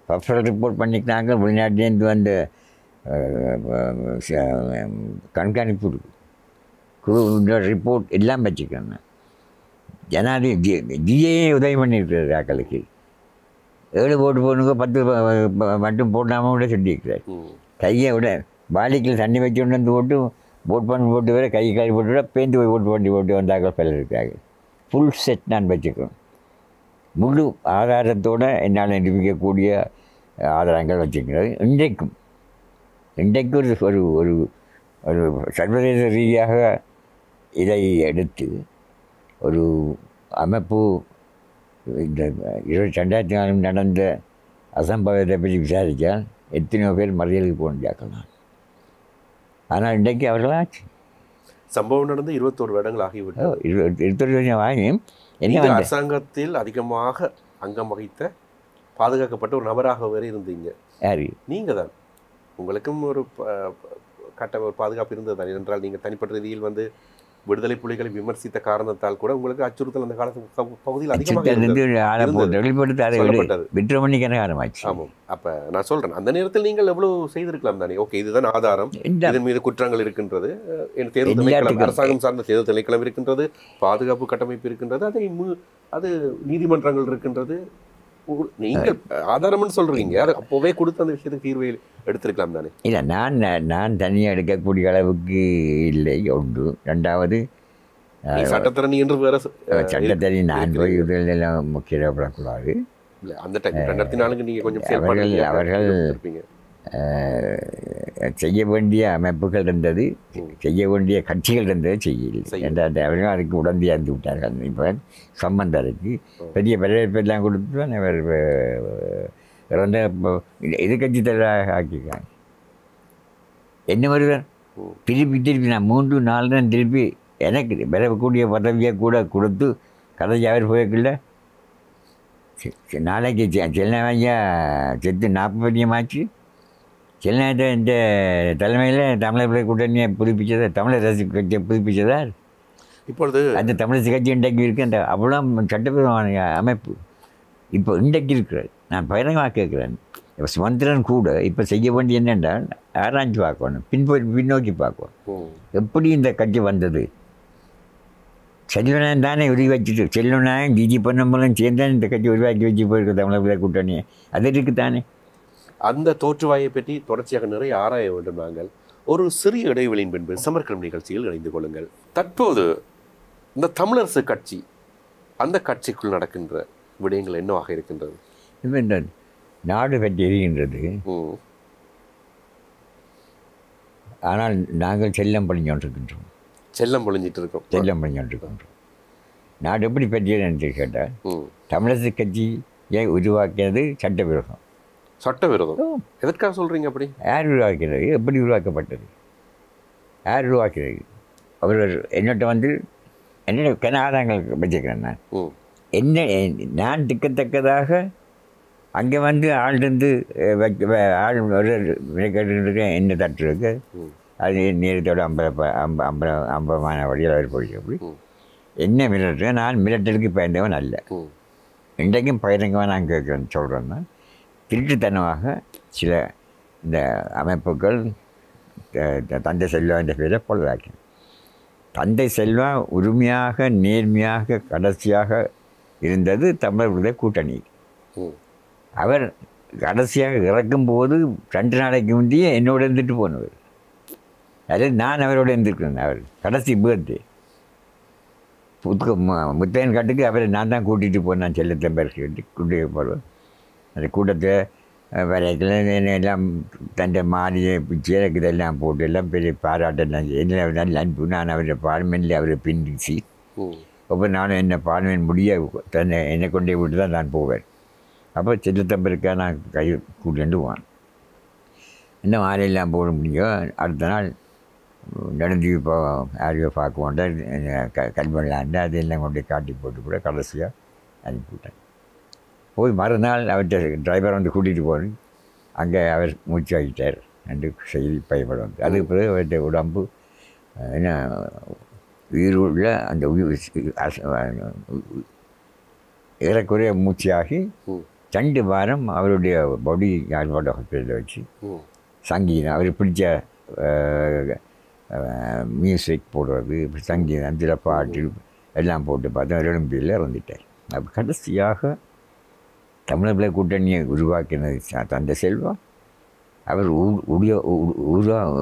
பஃபர் ரிப்போர்ட் பண்ணிக்கிறாங்க. வெளிநாட்டிலேருந்து வந்து கண்காணிப்பு குழு ரிப்போர்ட் எல்லாம் வச்சுக்கணும். ஜனாதிபதி ஜிஏ உதவி பண்ணியிருக்கிறார் ஆக்களுக்கு 7 ஓட்டு போடணுங்க 10 மட்டும் போடாமல் கூட சொல்லியிருக்கிறார். கையை விட பாலிக்கில் தண்ணி வச்சு கொண்டு வந்து போட் பண்ணி போட்டு வர கை காய் போட்டு விட பேந்து போய் போட்டு வந்தாக்கள் பலர் இருக்காங்க. ஃபுல் செட் நான் வச்சுக்கணும். முழு ஆதாரத்தோடு என்னால் நிரூபிக்கக்கூடிய ஆதாரங்கள் வச்சுக்கிறது. இன்றைக்கு ஒரு ஒரு ஒரு சர்வதேச ரீதியாக இதை எடுத்து ஒரு அமைப்பு இந்த 2004 நடந்த அசம்பாவிதத்தை பற்றி விசாரித்தால் எத்தனையோ பேர் மறியலுக்கு போகணும். ஆனால் இன்றைக்கு அவர்களாச்சு சம்பவம் நடந்து 21 வருடங்கள் ஆகிவிட்டது. 21 வருஷம் ஆகி என்ன அரசாங்கத்தில் அதிகமாக அங்கம் வகித்த பாதுகாக்கப்பட்ட ஒரு நபராக வேறு இருந்தீங்க. யாரு? நீங்கள் தான். உங்களுக்கும் ஒரு ஒரு பாதுகாப்பு இருந்தது தான். என்றால் நீங்கள் தனிப்பட்ட ரீதியில் வந்து விடுதலை புலிகளை விமர்சித்த காரணத்தால் கூட உங்களுக்கு அச்சுறுத்தல் அந்த காலத்து பகுதியில் அதிகமாக வெளிப்பட்டது. ஆமாம். அப்போ நான் சொல்கிறேன், அந்த நேரத்தில் நீங்கள் எவ்வளவு செய்திருக்கலாம் தானே. ஓகே, இதுதான் ஆதாரம், இதன் மீது குற்றங்கள் இருக்கின்றது, தேர்தல் திணைக்களம் அரசாங்கம் சார்ந்த தேர்தல் திணைக்களம் இருக்கின்றது, பாதுகாப்பு கட்டமைப்பு இருக்கின்றது, அது நீதிமன்றங்கள் இருக்கின்றது. நீங்கள் ஆதாரம்னு சொல்கிறீங்க, அது அப்போவே கொடுத்து அந்த விஷயத்துக்கு தீர்வை எடுத்திருக்கலாம் தானே. இல்லை, நான் தனியாக எடுக்கக்கூடிய அளவுக்கு இல்லை. ஒன்று. ரெண்டாவது சட்டத்தரணி என்று வேறு சட்டத்தரணி நான் போய் இதெல்லாம் முக்கியப்படக்கூடாது. இல்லை, அந்த டைம் 2004 நீங்கள் கொஞ்சம் அவர்கள் செய்ய வேண்டிய அமைப்புகள் இருந்தது, செய்ய வேண்டிய கட்சிகள் இருந்தது, செய்யலை. என்ற அவர்கள் அதுக்கு உடந்தையாக இருந்து விட்டார்கள். இப்போ சம்பந்தருக்கு பெரிய வரவேற்பெல்லாம் கொடுத்து தான் அவர் இறந்த எதிர்கட்சி தலைவராக ஆக்கியிருக்காங்க. என்ன வருவார் திருப்பி நான் 3-4 தான் திருப்பி எனக்கு வரக்கூடிய பதவியை கூட கொடுத்து கதையை அவர் போய்க்குள்ள நாளைக்கு சென்னையா செத்து 40 வருஷமாச்சு. சென்னை இந்த தலைமையில் தமிழர் பிள்ளை கூட்டணியை புதுப்பிச்சதா, தமிழர் அரசு கட்சியை புதுப்பிச்சதா. இப்பொழுது அந்த தமிழரசு கட்சி இன்றைக்கு இருக்குது. அந்த அவ்வளோ சட்டப்பூர்வமான அமைப்பு இப்போ இன்றைக்கு இருக்கிறது. நான் பகிரங்கமாக கேட்குறேன். இப்போ சுமந்திரன் கூட இப்போ செய்ய வேண்டிய என்னென்றால் ஆராய்ச்சி பார்க்கணும், பின்னோக்கி பார்க்கணும். எப்படி இந்த கட்சி வந்தது? செல்வநாயன் தானே உருவி வச்சுட்டு, செல்வநாயன் ஜிஜி பொன்னம்பலம் சேர்ந்தான் இந்த கட்சி உருவாக்கி வச்சு போயிருக்க தமிழர் பிள்ளை கூட்டணியை. அது இருக்குது தானே. அந்த தோற்றுவாயை பற்றி தொடர்ச்சியாக நிறைய ஆராய வேண்டும். நாங்கள் ஒரு சிறிய இடைவெளியின் பின்பு சமர்க்களம் நிகழ்ச்சியில் இணைந்து கொள்ளுங்கள். தற்போது இந்த தமிழரசு கட்சி, அந்த கட்சிக்குள் நடக்கின்ற விடயங்கள் என்னவாக இருக்கின்றது? இந்த நாடு பற்றி எரிகின்றது. ஆனால் நாங்கள் செல்லம் பொழிஞ்சோன்றிருக்கின்றோம். செல்லம் பொழிஞ்சிட்டு நாடு எப்படி பற்றியது என்று கேட்டால், தமிழரசு கட்சியை உருவாக்கியது சட்டவிரோதம். சட்டவிரோதம் எதற்காக சொல்கிறீங்க? அப்படி யார் உருவாக்கிறது? எப்படி உருவாக்கப்பட்டது? யார் உருவாக்கிறது? அவர்கள் என்னட்ட வந்து என்னோட ஆதாரங்கள் வச்சுக்கிறேன். நான் திக்கத்தக்கதாக அங்கே வந்து ஆள் இருந்து ஆள் கேட்டு என்ன தட்டு இருக்கு, அது நேரத்தோட 50 வழியில் அவர் போய் அப்படி என்ன மிரட்டு. நான் மிரட்டலுக்கு பயந்தவன் அல்ல. இன்றைக்கும் பயிரங்கமாக நான் கேட்குறேன் சொல்கிறேன்னா, திருட்டுத்தனமாக சில இந்த அமைப்புகள் தந்தை செல்வா என்ற பேரை பொழுதாக்கி, தந்தை செல்வா உரிமையாக நேர்மையாக கடைசியாக இருந்தது தமிழர் விடுதலை கூட்டணி. அவர் கடைசியாக இறக்கும்போது 2 நாளைக்கு முந்தைய என்னோட இருந்துட்டு போனவர். அது நான் அவரோட இருந்துருக்கிறேன். அவர் கடைசி பர்த்டே முத்தையன் காட்டுக்கு அவரை நான் தான் கூட்டிகிட்டு போனேன். செல்லத்தம்பர் கூட்டிகிட்டு போடுவேன். அந்த கூட்டத்தை வரைக்கும் எல்லாம் தண்டை மாறியை பிச்சைக்கு இதெல்லாம் போட்டு எல்லாம் பெரிய பாராட்டெல்லாம் என்ன நல்ல அனுப்பு. நான் அவரை பார்மெண்ட்டில் அவரை பின்னிச்சு அப்போ நானும் என்ன பார்மெண்ட் முடிய தன்னை என்னை கொண்டே விட்டு தான் நான் போவேன். அப்போ செல்லத்தம்பருக்கா நான் கை கூட்டிட்டு போவேன். என்ன மாலையெல்லாம் போட முடியும். அடுத்த நாள் நடந்து இப்போ யாரையோ பார்க்க மாட்டேன் கல்வெல்லாண்டு அதெல்லாம் கொண்டு காட்டி போட்டு கூட கடைசியாக அனுப்பிவிட்டேன். போய் மறுநாள் அவர்கிட்ட டிரைவர் வந்து கூட்டிகிட்டு போகிறேன். அங்கே அவர் மூச்சாகிட்டார் என்று செய்தி பயப்படும். அதுக்கு பிறகு அவருடைய உடம்பு என்ன உயிருள்ள அந்த ஏறக்குறைய மூச்சாகி 2 வாரம் அவருடைய பாடி யாழ்ப்பாண ஹாஸ்பிட்டலில் வச்சு சங்கீதம் அவர் பிடிச்ச மியூசிக் போடுறது சங்கீதம் சில பாட்டு எல்லாம் போட்டு பார்த்தா எலும்பியில் இறந்துட்டார். அப்போ கடைசியாக தமிழர் கூட்டணியை உருவாக்கினது தந்தை செல்வா. அவர்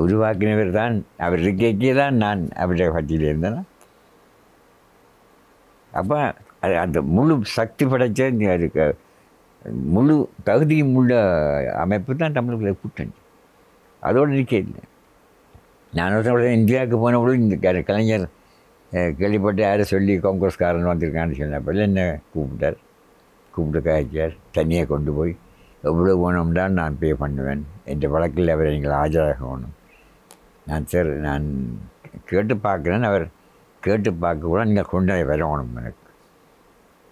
உருவாக்கினவர் தான். அவர் இருக்கைக்கே தான் நான் அவருடைய கட்சியில் இருந்தேன். அப்போ அந்த முழு சக்தி படைத்த அதுக்கு முழு தகுதியும் உள்ள அமைப்பு தான் தமிழர் கூட்டணி. அதோடு இருக்க இல்லை. நான் இந்தியாவுக்கு போனபோது இந்த கலைஞர் கேள்விப்பட்டு யாரை சொல்லி காங்கிரஸ்காரன் வந்திருக்கான்னு சொன்னப்போ என்ன கூப்பிட்டு காய்ச்சார். தனியாக கொண்டு போய் எவ்வளோ வேணும்தான் நான் பே பண்ணுவேன். என்ற வழக்கில் அவரை நீங்கள் ஆஜராகணும். நான் சார் நான் கேட்டு பார்க்குறேன். அவர் கேட்டு பார்க்க கூட நீங்கள் கொண்டு வரணும் எனக்கு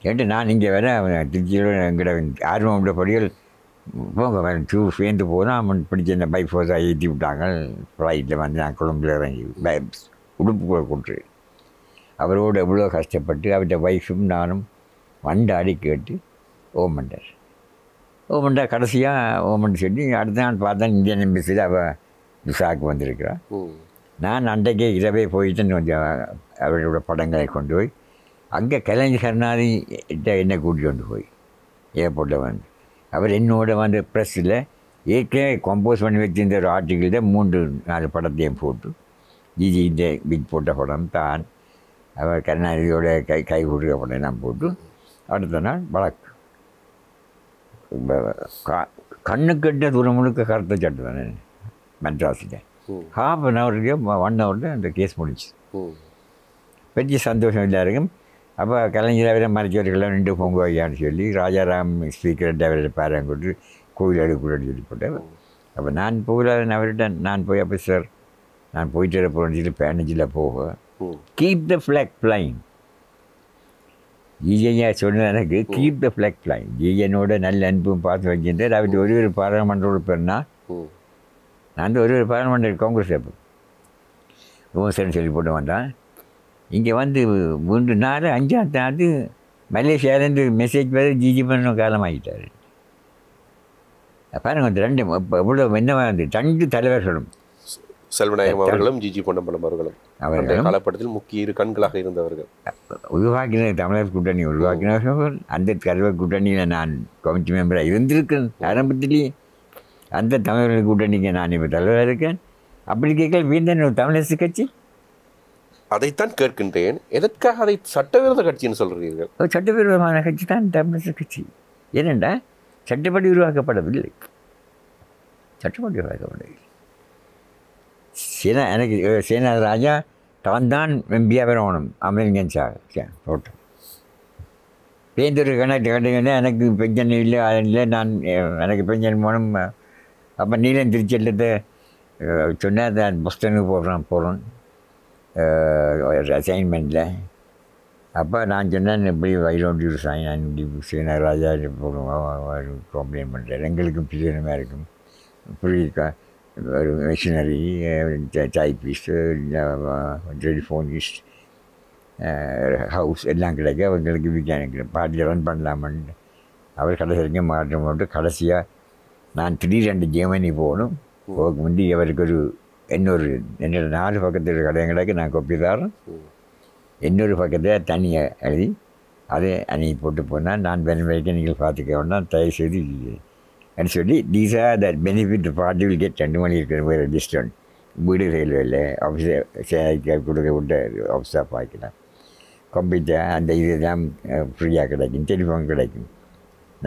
கேட்டு நான் இங்கே வர திருச்சியில் எங்கள்கிட்ட ஆர்வம் படிகள் போங்க வேறு சேர்ந்து போனால் அவன் பிடிச்ச இந்த பைக் ஃபோர்ஸாக ஏற்றி விட்டாங்க. ஃப்ளைட்டில் வந்து நான் கொழும்பில் இறங்கி உடுப்புக்குள்ளே கொண்டு அவரோடு எவ்வளோ கஷ்டப்பட்டு அவர்கிட்ட ஒய்ஃபும் நானும் வண்டாடி கேட்டு ஓமண்டார் கடைசியாக ஓமன் சொல்லி அடுத்த நாள் பார்த்தா இந்தியன் எம்பசியில் அவள் விசாவுக்கு வந்திருக்கிறாள். நான் அன்றைக்கே இரவே போயிட்டு கொஞ்சம் அவரோட படங்களை கொண்டு போய் அங்கே கலைஞர் கருணாநிதி என்னை கூட்டிகிட்டு கொண்டு போய் ஏர்போர்ட்டில் வந்து அவர் என்னோட வந்து ப்ரெஸ்ஸில் ஏற்கனவே கம்போஸ் பண்ணி வச்சிருந்த ஒரு ஆர்டிக்கிளில் 3-4 படத்தையும் போட்டு ஜிஜி இந்த பிக் போட்ட படம் தான் அவர் கருணாநிதியோட கை கொடுக்குற படம் நான் போட்டு அடுத்த நாள் வழக்கு கண்ணு கட்ட தூரம் முழுக்க கருத்தை சட்டு தானே மெட்ராஸில் 1/2 ஹவர்லேயோ 1 ஹவரில் அந்த கேஸ் முடிச்சு. பெரிய சந்தோஷம் எல்லாருக்கும். அப்போ கலைஞர் அவரை மறைச்சவர்களெல்லாம் நின்று பொங்க வையான்னு சொல்லி ராஜாராம் ஸ்பீக்கர் அவரை பாரம் கொண்டு கோவில் எடுக்கூடாது சொல்லி போட்டார். அப்போ நான் போகல அவர்கிட்ட நான் போய் அப்போ சார் நான் போயிட்டு போகிறேன்னு சொல்லி 15 போக கீப் த ஃப்ளாக் ஃப்ளைங் ஜிஜையா சொன்னது எனக்கு கீப் த ஃப்ளாக் ஃப்ளைங். ஜிஜனோட நல்ல அன்பும் பார்த்து வச்சிருந்தார். அவர்கிட்ட ஒரு பாராளுமன்ற உறுப்பினர்னா நான் ஒரு பாராளுமன்ற காங்கிரஸ் அப்போ விமர்சனம் சொல்லி போட்டு வந்தான். இங்கே வந்து 3 நாள் 5ஆம் நாள் மலேசியாவிலேருந்து மெசேஜ் வேறு ஜிஜி பண்ண காலமாகிட்டார். பாருங்க அந்த 2 எவ்வளோ என்னவா வந்து 2 தலைவர்களும் செல்வநாயகம் அவர்களும் ஜிஜி பொன்னம்பலம் அவர்களும் காலப்படத்தில் முக்கிய 2 கண்களாக இருந்தவர்கள். உருவாக்கின தமிழர் கூட்டணி உருவாக்கினவர்கள். அந்த தலைவர் கூட்டணியில் நான் கமிட்டி மெம்பராக இருந்திருக்கேன் ஆரம்பத்திலேயே. அந்த தமிழர் கூட்டணிக்கு நான் இப்போ தலைவராக இருக்கேன். அப்படி கேட்கல வீந்தன் ஒரு தமிழரசு கட்சி. அதைத்தான் கேட்கின்றேன். எதற்காக அதை சட்டவிரோத கட்சின்னு சொல்கிறீர்கள்? சட்டவிரோதமான கட்சி தான் தமிழரசு கட்சி. ஏனென்றா சட்டப்படி உருவாக்கப்படவில்லை. சட்டப்படி உருவாக்கப்படவில்லை. எனக்கு சேனா ராஜா தான் எம்பியாக வரணும் அமெரிக்கன் சாக போட்டோம். பேந்தூர் கணக்கு எனக்கு பெஞ்சன் இல்லை இல்லை நான் எனக்கு பெஞ்சன் போகணும். அப்போ நீலன் திருச்செல்லத்தை சொன்னால் நான் புஸ்தனுக்கு போகிறோம் அசைன்மெண்ட்டில். அப்போ நான் சொன்னேன் இப்படி வைரோண்டி சைன் அன்டி சேனா ராஜா கம்ப்ளைண்ட் பண்ணுறேன். எங்களுக்கும் பிரியாணமாக இருக்கும். புரியுக்கா ஒரு மிஷினரி டைப்பிஸ்ட்டு டெலிஃபோனிஸ்ட் ஹவுஸ் எல்லாம் கிடைக்க அவங்களுக்கு விற்க பார்ட்டி ரன் பண்ணலாமன்னு அவர் கடைசி வரைக்கும் மாற்றம் போட்டு கடைசியாக நான் திடீரென்று ஜெர்மனி போகணும். போக முந்தி அவருக்கு ஒரு என்னோட 4 பக்கத்தில் கடைங்களுக்கு நான் கொப்பி தரேன். இன்னொரு பக்கத்தில் தனியாக எழுதி அதை அன்றைக்கி போட்டு போனால் நான் பெனிஃபிட் நீங்கள் பார்த்துக்க வேண்டாம் தயவு செய்து அப்படின்னு சொல்லி these are that benefit party will get 2 மணி இருக்கிற மாதிரி டிஸ்டன்ட் வீடு ரயில்வேயில் ஆஃபீஸர் கொடுக்க விட்டு ஆஃபீஸாக பார்க்கலாம். கம்ப்யூட்டர் அந்த இதெல்லாம் ஃப்ரீயாக கிடைக்கும். டெலிஃபோன் கிடைக்கும்.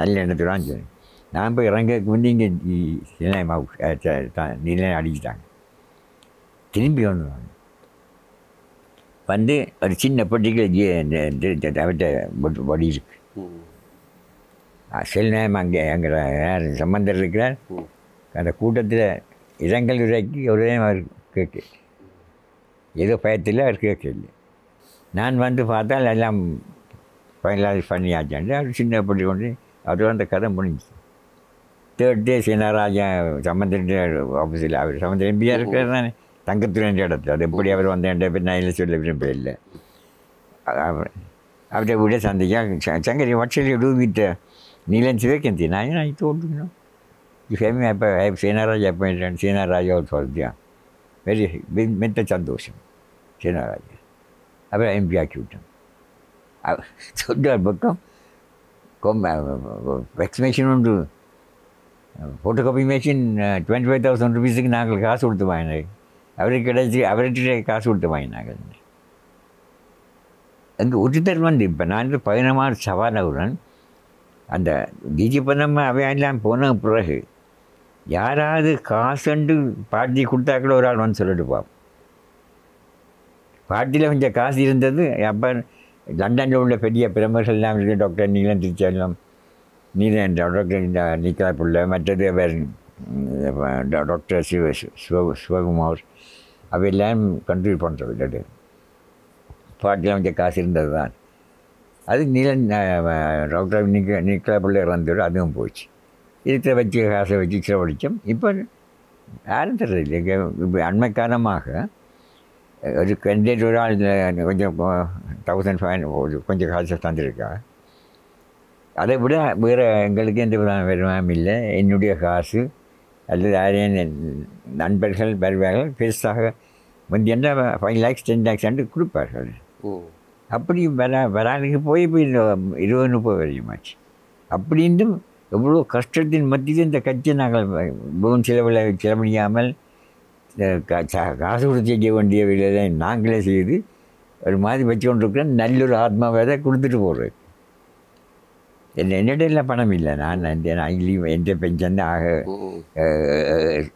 நல்ல எண்ணத்துலாம் சொல்லி நான் போய் இறங்கக்கு வந்து இங்கே நிலையம் அடிக்கிட்டாங்க. திரும்பி வந்துடுவாங்க. வந்து ஒரு சின்ன பெட்டிகள் அவர்கிட்ட வடி இருக்கு. சில நேரம் அங்கே எங்களை யார் சம்பந்தர் இருக்கிறார். அந்த கூட்டத்தில் இரங்கல் உரைக்கு ஒரே அவர் கேட்க ஏதோ பயத்தில் அவர் கேட்க இல்லை. நான் வந்து பார்த்தால் எல்லாம் ஃபைனலைஸ் பண்ணியாச்சாண்டு அவர் சின்ன பெட்டி கொண்டு அதோட அந்த கதை முடிஞ்சிச்சு. தேர்ட் டே சீனாராஜா சம்பந்தன் ஆஃபீஸில் அவர் சம்பந்தன் எம்பியாக இருக்கிறது தானே தங்கத்துறை இடத்துல அது எப்படி அவர் வந்தேன் நான் சொல்ல விரும்ப இல்லை அவரை விட சந்திக்க Shankari WhatsApp to with freelance vacancy நான் தோன்றுக்கணும் ஃபேமி அப்போ சீனாராஜா அப்பாயிண்ட் சீனாராஜா சொல்லியா வெரி மெத்த சந்தோஷம் சீனாராஜா அப்புறம் எம்பி ஆக்கி விட்டோம் சொன்னார் பக்கம் வேக்சினேஷன் உண்டு ஃபோட்டோ காப்பி மிஷின் 25,000 ருபீஸுக்கு நாங்கள் காசு கொடுத்து வாங்கினேன் அவருக்கு கிடைச்சி அவர்கிட்ட காசு கொடுத்து வாங்கினாங்க அங்கே ஒருத்தர் வந்து இப்போ நான் 16 சவானவுடன் அந்த டிஜி பண்ணாமல் அவையெல்லாம் போன பிறகு யாராவது காசுண்டு பார்ட்டி கொடுத்தா கூட ஒரு ஆள் வந்து சொல்லிட்டு பார்ப்போம் பார்ட்டியில் கொஞ்சம் காசு இருந்தது அப்போ லண்டனில் உள்ள பெரிய பிரமுகர்கள்லாம் இருக்குது டாக்டர் நீலம் திருச்செல்லம் நீலன் டாக்டர் நிக்கலா பிள்ளை மற்றது வேறு டாக்டர் சிவகுமார் அவையெல்லாம் கண்ட்ரிபியூட் பண்ணுறது பார்ட்டியில் கொஞ்சம் காசு இருந்தது தான் அது நீலன் டாக்டர் நிக்கலா பிள்ளை இறந்தோடு அதுவும் போச்சு இருக்கிற வச்சு காசை வச்சு செலவழித்தோம் இப்போ யாரும் தெரியல இப்போ அண்மை காலமாக ஒரு கேண்டிடேட் ஒரு ஆள் கொஞ்சம் 1,500 கொஞ்சம் காசு தந்துருக்கா அதை விட வேறு எங்களுக்கு எந்த வருமானம் இல்லை என்னுடைய காசு அல்லது யாரையும் நண்பர்கள் வருவார்கள் பெருசாக வந்து என்ன 5 lakhs 10 lakhs கொடுப்பார்கள் அப்படி வரானுக்கு போய் இப்போ 20-30 வரையுமாச்சு அப்படின்னும் எவ்வளோ கஷ்டத்தின் மத்தியில் இந்த கட்சி நாங்கள் பூன் செலவழியாமல் காசு கொடுத்து செய்ய வேண்டிய வேலையை நாங்களே செய்து ஒரு மாதிரி வச்சு கொண்டிருக்கிறேன் நல்லொரு ஆத்மாவை கொடுத்துட்டு போடுறேன் என்னிடம் பணம் இல்லை நான் எந்த பென்ஷன் ஆக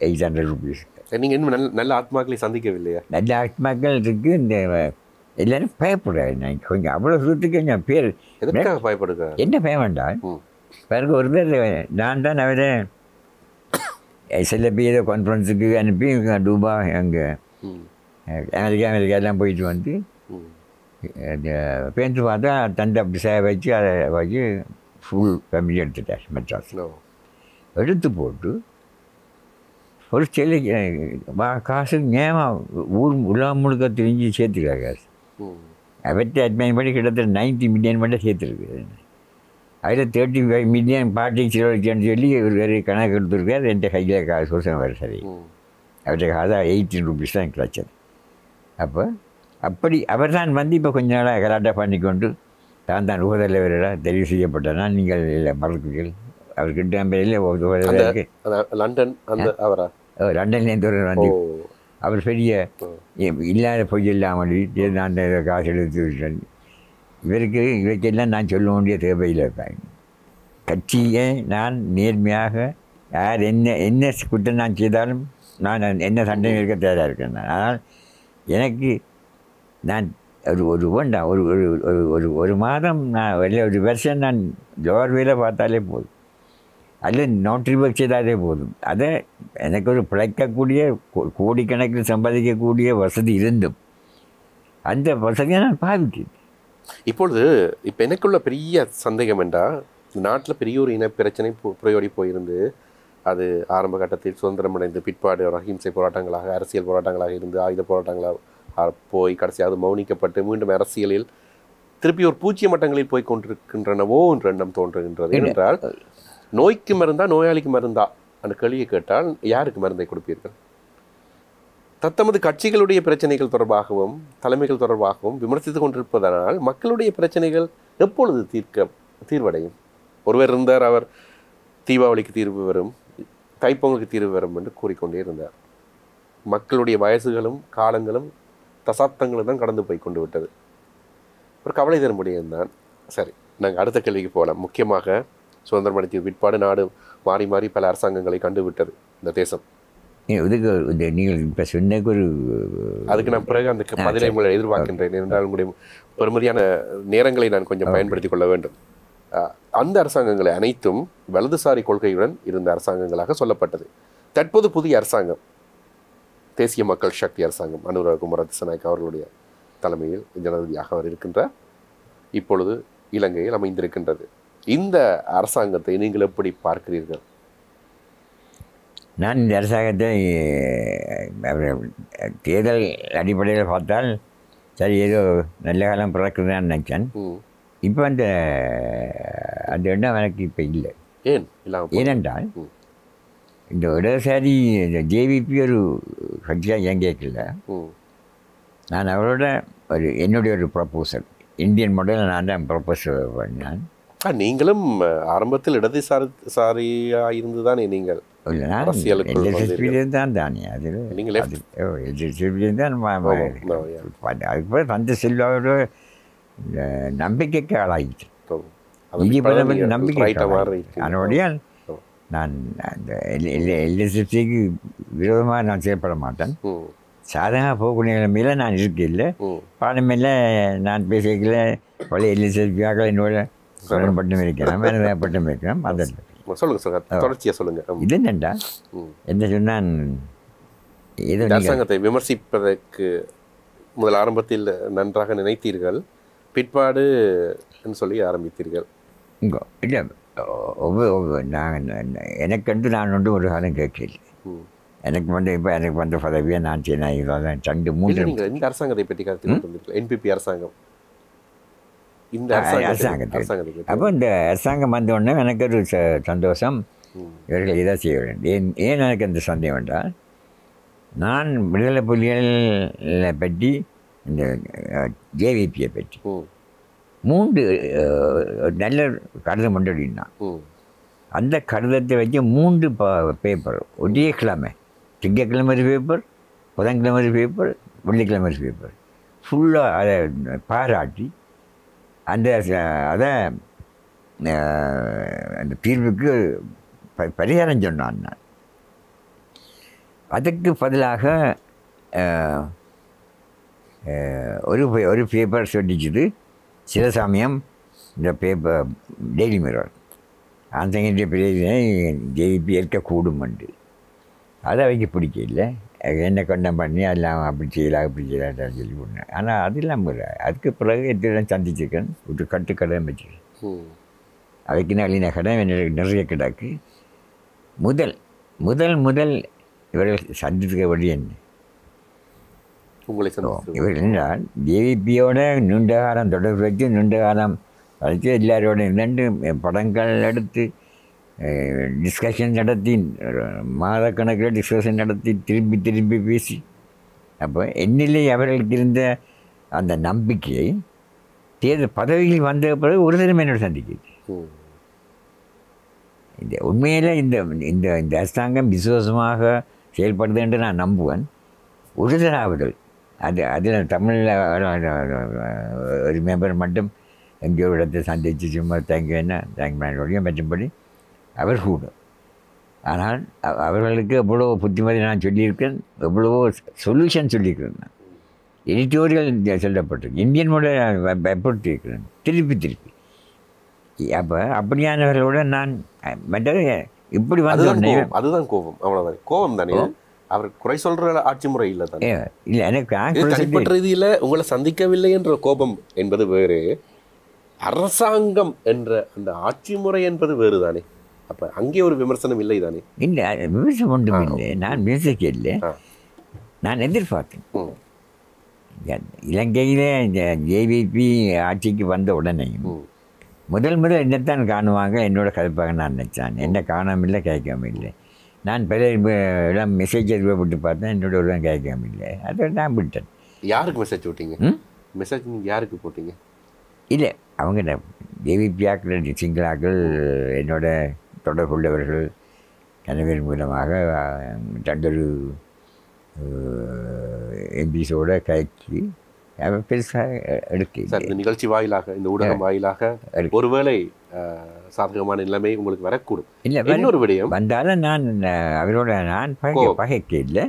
800 ருபீஸ் நீங்கள் இன்னும் நல்ல ஆத்மாக்களை சந்திக்கவில்லையா நல்ல ஆத்மாக்கள் இருக்குது இந்த எல்லோரும் பயப்படுறாரு நான் கொஞ்சம் அவ்வளோ சுற்றுக்கு கொஞ்சம் பேர் எதுக்காக பயப்படுங்க என்ன பயம் வேண்டாம் பிறகு ஒரு பேர் நான் தான் அவரை சில பேர் கான்ஃபரன்ஸுக்கு அனுப்பி டூபாய் அங்கே அமெரிக்கா எல்லாம் போயிட்டு வந்து பேருந்து பார்த்தா தண்டை அப்படி சேவை வச்சு அதை வச்சு ஃபுல் ஃபேமிலி எடுத்துட்டார் மெட்ராஸ் எடுத்து போட்டு ஒரு சிலை காசு நேமாக ஊர் உலகம் முழுக்க தெரிஞ்சு சேர்த்துருக்கா காசு அவற்றை அட்மைன் பண்ணி கிட்டத்தட்ட 90 மில்லியன் மட்டும் சேர்த்துருக்கு அதில் 35 மில்லியன் பார்ட்டி செலவழிச்சேன்னு சொல்லி ஒரு வேறு கணக்கு எடுத்துருக்கார் என்கிட்ட கையில் காசு வருஷம் வர சரி அவர்கிட்ட காசு 18 ருபீஸ் தான் கிடச்சது அப்போ அப்படி அவர் தான் வந்து இப்போ கொஞ்ச நாளாக கலாட்டா பண்ணிக்கொண்டு தான் உபதலைவராக தெரிவு செய்யப்பட்டனா நீங்கள் இல்லை மறக்குங்கள் அவர்கிட்ட பேரில் லண்டன் அந்த அவரா லண்டன்லேருந்து ஒரு வந்து அவர் பெரிய இல்லாத பொய் இல்லாமல் நான் அந்த காசு எடுத்து விட்டேன் இவருக்கெல்லாம் நான் சொல்ல வேண்டிய தேவையில் இருப்பேன் கட்சியை நான் நேர்மையாக யார் என்ன குற்றம் நான் செய்தாலும் நான் என்ன சண்டை இருக்க தயாராக இருக்கேன் ஆனால் எனக்கு நான் ஒரு வேண்டாம் ஒரு மாதம் நான் ஒரு வருஷம் நான் ஜோர் வேலை பார்த்தாலே போதும் அதில் நோட்ரி ஒர்க் செய்தாலே போதும் அதை எனக்கு ஒரு பிழைக்கக்கூடிய கோடிக்கணக்கில் சம்பாதிக்கக்கூடிய வசதி இருந்தும் அந்த வசதியை நான் பாவிக்கிறேன் இப்பொழுது இப்போ எனக்குள்ள பெரிய சந்தேகம் என்றால் நாட்டில் பெரிய ஒரு இன பிரச்சனை புரையோடி போயிருந்து அது ஆரம்ப கட்டத்தில் சுதந்திரம் அடைந்து பிற்பாடு அகிம்சை போராட்டங்களாக அரசியல் போராட்டங்களாக இருந்து ஆயுத போராட்டங்களாக போய் கடைசியாக மௌனிக்கப்பட்டு மீண்டும் அரசியலில் திருப்பி ஒரு பூஜ்ய மட்டங்களில் போய் கொண்டிருக்கின்றனவோ என்ற எண்ணம் தோன்றுகின்றது. ஏனென்றால் நோய்க்கு மருந்தா நோயாளிக்கு மருந்தா அந்த கேள்வியை கேட்டால் யாருக்கு மருந்தை கொடுப்பீர்கள்? தத்தமது கட்சிகளுடைய பிரச்சனைகள் தொடர்பாகவும் தலைமைகள் தொடர்பாகவும் விமர்சித்து கொண்டிருப்பதனால் மக்களுடைய பிரச்சனைகள் எப்பொழுது தீர்வடையும்? ஒருவர் இருந்தார், அவர் தீபாவளிக்கு தீர்வு வரும், தைப்பொங்கலுக்கு தீர்வு வரும் என்று கூறிக்கொண்டே இருந்தார். மக்களுடைய வயசுகளும் காலங்களும் தசாப்தங்களும் தான் கடந்து போய் கொண்டு விட்டது. ஒரு கவலை தர முடியும். சரி, நாங்கள் அடுத்த கேள்விக்கு போகலாம். முக்கியமாக சுதந்திரம் அடைந்த பிற்பாடு நாடு மாறி மாறி பல அரசாங்கங்களை கண்டு விட்டது இந்த தேசம். இதுக்கு நீங்கள் இப்போ சொன்னக்கு ஒரு அதுக்கு நான் பிறகு அந்த பதிலை உங்களை எதிர்பார்க்கின்றேன். என்றால் உங்களுடைய பெருமதியான நேரங்களை நான் கொஞ்சம் பயன்படுத்தி கொள்ள வேண்டும். அந்த அரசாங்கங்களை அனைத்தும் வலதுசாரி கொள்கையுடன் இருந்த அரசாங்கங்களாக சொல்லப்பட்டது. தற்போது புதிய அரசாங்கம் தேசிய மக்கள் சக்தி அரசாங்கம் அனுர குமார திசாநாயக்க அவர்களுடைய தலைமையில் ஜனாதிபதியாக அவர் இருக்கின்றார். இப்பொழுது இலங்கையில் அமைந்திருக்கின்றது. இந்த அரசாங்கத்தை நீங்கள் எப்படி பார்க்கிறீர்கள்? நான் இந்த அரசாங்கத்தை தேர்தல் அடிப்படையில் பார்த்தால் சரி ஏதோ நல்ல காலம் பிறக்குதுன்னு நினச்சேன். இப்போ அந்த எண்ணம் எனக்கு இப்போ இல்லை. ஏனென்றால் இந்த இடதுசாரி இந்த ஜேவிபி ஒரு கட்சியாக இயங்கியக்கில்லை. நான் அவரோட என்னுடைய ஒரு ப்ரப்போசல் இந்தியன் மாடலில் நான் தான் ப்ரப்போஸ் பண்ணேன். நீங்களும் ஆரம்பத்தில் இடதுசாரியாக இருந்து தானே நீங்கள்? இல்லை, நான் எல்எஸ்எஸ்பியிலேருந்து தான் தானே. அதில் எல்எஸ்எஸ்பியிலேருந்து தான் அதுக்கப்புறம் தந்தை செல்வாவோட நம்பிக்கைக்கு ஆளாகிட்டு நம்பிக்கை. அதனுடைய நான் அந்த எல்எஸ்எஸ்பிக்கு விரோதமாக நான் செயல்பட மாட்டேன். சாதகமாக போகக்கூடிய நிலைமையில் நான் இருக்கையில் பாடமையில் நான் பேசிக்கல பழைய எல்எஸ்எஸ்பியாக என்னோட பட்டம் இருக்கிறேன், பட்டம் இருக்கிறேன். அந்த இது என்னண்டா என்ன சொன்னான், ஏதோ அரசாங்கத்தை விமர்சிப்பதற்கு முதல் ஆரம்பத்தில் நன்றாக நினைத்தீர்கள், பிற்பாடு சொல்லி ஆரம்பித்தீர்கள். இங்கோ இல்லை, எனக்கென்று நான் ஒன்று ஒரு காலம் கேட்கல. எனக்கு இப்போ எனக்கு வந்த பதவியை நான் செய்யணும். 2-3 இந்த அரசாங்கத்தை பற்றி கருத்து என்பிபி அரசாங்கம், இந்த அரசாங்கத்தை அப்போ இந்த அரசாங்கம் வந்தோடனே எனக்கு ஒரு சந்தோஷம். இவர்கள் இதாக செய்ய வேண்டும். ஏன் எனக்கு அந்த சந்தேகம் என்றால், நான் விடுதலை புலிகளை பற்றி இந்த ஜேவிபியை பற்றி 3 நல்ல கடிதம் கொண்டாடினா அந்த கடிதத்தை வச்சு 3 பேப்பர் ஒரே கிழமை, திங்கக்கிழமை ஒரு பேப்பர், புதன்கிழமை ஒரு பேப்பர், வெள்ளிக்கிழமை ஒரு பேப்பர் ஃபுல்லாக அதை பாராட்டி அதை அந்த தீர்வுக்கு பரிகாரம் சொன்னான். நான் அதுக்கு பதிலாக ஒரு பேப்பர் சொல்லிச்சுது. சில சமயம் இந்த பேப்பர் டெய்லி மிரர் அந்த பிரச்சனை ஜேபி இருக்கக்கூடும் என்று அதை அவைக்கு பிடிக்கல. என்ன கொண்டம் பண்ணி எல்லாம் அப்படி செய்யலாம் அப்படி செய்யலாம் சொல்லி கொடுனேன். ஆனால் அது இல்லாமல் அதுக்கு பிறகு எல்லாம் சந்திச்சிருக்கேன். ஒரு கட்டுக்கடை வச்சுருக்கேன். அவைக்கு நல்ல கடை நிறைய கிடக்கு. முதல் இவர்கள் சந்திக்க வழி என்ன, இவர்கள் என்றால் ஜேவிபியோட நீண்ட காலம் தொடர்பு வச்சு நீண்ட காலம் வச்சு எல்லாரோட 2 படங்கள் எடுத்து டிஸ்கஷன் நடத்தி மாதக்கணக்கில் டிஸ்கஷன் நடத்தி திரும்பி பேசி, அப்போ என்னிலே அவர்களுக்கு இருந்த அந்த நம்பிக்கையை தேர்தல் பதவியில் வந்த பிறகு ஒரு தினம் என்னோட சந்திக்குது. இந்த உண்மையில் இந்த அரசாங்கம் விசுவாசமாக செயல்படுது என்று நான் நம்புவேன். ஒரு தராவதல் அதில் தமிழில் ஒரு மெம்பர் மட்டும் எங்கேயோ இடத்தை சந்தித்து சும்மா தேங்க்யூ மற்றபடி அவர் கூட. ஆனால் அவர்களுக்கு எவ்வளோ புத்திமதி நான் சொல்லியிருக்கேன், எவ்வளவோ சொல்யூஷன் சொல்லியிருக்கிறேன். நான் எடிட்டோரியல் சொல்லப்பட்டிருக்கு, இந்தியன் மொழி பயப்படுத்தியிருக்கிறேன் திருப்பி. அப்போ அப்படியானவர்களோட நான் மற்றது இப்படி வந்து அதுதான் கோபம். அவ்வளோதான் கோபம் தானே. அவர் குறை சொல்கிற ஆட்சி முறை இல்லை தானே. இல்லை, எனக்கு தனிப்பட்ட ரீதியில் உங்களை சந்திக்கவில்லை என்ற கோபம் என்பது வேறு, அரசாங்கம் என்ற அந்த ஆட்சி முறை என்பது வேறு தானே. அப்போ அங்கே ஒரு விமர்சனம் இல்லை தானே. இல்லை, விமர்சனம் ஒன்றும் இல்லை. நான் விமர்சிக்க இல்லை, நான் எதிர்பார்த்தேன். இலங்கையில் இந்த ஜேவிபி ஆட்சிக்கு வந்த உடனேயும் முதல் என்னத்தான் காணுவாங்க என்னோட கதைப்பாக நான் நினச்சேன். என்ன காணாமில்லை, கேட்காம இல்லை. நான் பல இடம் மெசேஜ் விட்டு பார்த்தேன், என்னோட ஒரு கேட்காம இல்லை. அதை நான் விட்டேன். யாருக்கு மெசேஜ் விட்டீங்க? மெசேஜ் நீங்கள் யாருக்கு போட்டீங்க? இல்லை, அவங்க ஜேவிபி ஆக்கள் சிங்களாக்கள் என்னோட தொடர்புள்ளவர்கள் கணவர் மூலமாக 2 எம்பிஸோட கட்சி பெருசாக எடுக்க. சார், இந்த நிகழ்ச்சி வாயிலாக, இந்த ஊடகம் வாயிலாக ஒருவேளை சாதகமான நிலைமை உங்களுக்கு வரக்கூடும். இல்லை, இன்னொரு விடயம் வந்தாலும் நான் அவரோட நான் பகைக்க இல்லை.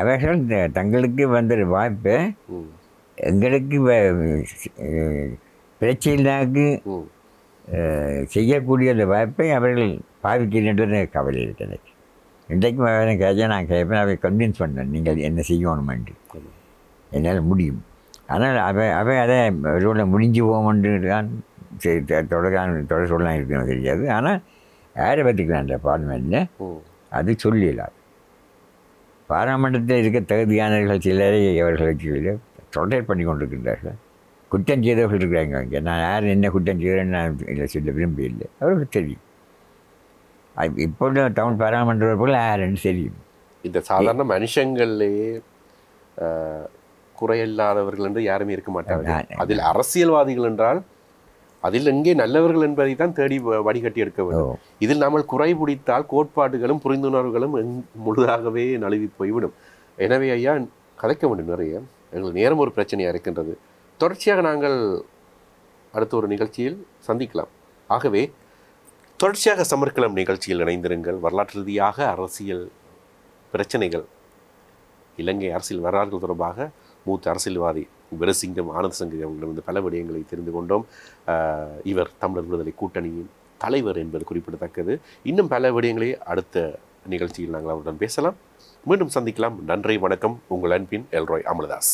அவர்கள் தங்களுக்கு வந்த வாய்ப்பை எங்களுக்கு பிரச்சனைக்கு செய்யக்கூடிய அந்த வாய்ப்பை அவர்கள் பாவிக்கின்ற கவலை இருக்கிறது. இன்றைக்கும் அவரை கேட்க நான் கேட்பேன், அவை கன்வின்ஸ் பண்ணேன், நீங்கள் என்ன செய்யணுமென்று என்னால் முடியும். ஆனால் அவை அதை அவரோட முடிஞ்சு போகுமென்று தான் தொடர் சொல்லலாம் இருக்குன்னு தெரியாது. ஆனால் யாரை பற்றிக்கிறான் பார்லிமெண்ட்டில் ம். அது சொல்லலாம். பாராளுமன்றத்தில் இருக்க தகுதியானவர்கள் சிலரை அவர்களுக்கு தொடர் பண்ணி கொண்டிருக்கின்றார்கள். குற்றம் செய்தவர்கள் இருக்கிறாங்க இங்கே. நான் யார் என்ன குற்றம் செய்கிறேன்னு நான் இல்லை சொல்ல விரும்பவில்லை. அவர்களுக்கு தெரியும். இப்போது தமிழ் பாராளுமன்றவர்கள் யாருன்னு தெரியும். இந்த சாதாரண மனுஷங்களே குறையில்லாதவர்கள் என்று யாருமே இருக்க மாட்டார்கள். அதில் அரசியல்வாதிகள் என்றால் அதில் எங்கே நல்லவர்கள் என்பதை தான் தேடி வடிகட்டி எடுக்க வேண்டும். இதில் நாமல் குறை பிடித்தால் கோட்பாடுகளும் புரிந்துணர்வுகளும் முழுதாகவே நழுவி போய்விடும். எனவே ஐயா கதைக்க வேண்டும் நிறைய. எங்களுக்கு நேரம் ஒரு பிரச்சனையாக இருக்கின்றது. தொடர்ச்சியாக நாங்கள் அடுத்த ஒரு நிகழ்ச்சியில் சந்திக்கலாம். ஆகவே தொடர்ச்சியாக சமர்க்களம் நிகழ்ச்சியில் இணைந்திருங்கள். வரலாற்று ரீதியாக அரசியல் பிரச்சனைகள், இலங்கை அரசியல் வரலாறுகள் தொடர்பாக மூத்த அரசியல்வாதி வீரசிங்கம் ஆனந்தசங்கரிடமிருந்து பல விடயங்களை தெரிந்து கொண்டோம். இவர் தமிழர் விடுதலை கூட்டணியின் தலைவர் என்பது குறிப்பிடத்தக்கது. இன்னும் பல விடயங்களை அடுத்த நிகழ்ச்சியில் நாங்கள் அவருடன் பேசலாம். மீண்டும் சந்திக்கலாம். நன்றி, வணக்கம். உங்கள் அன்பின் எல்ரோய் அமலதாஸ்.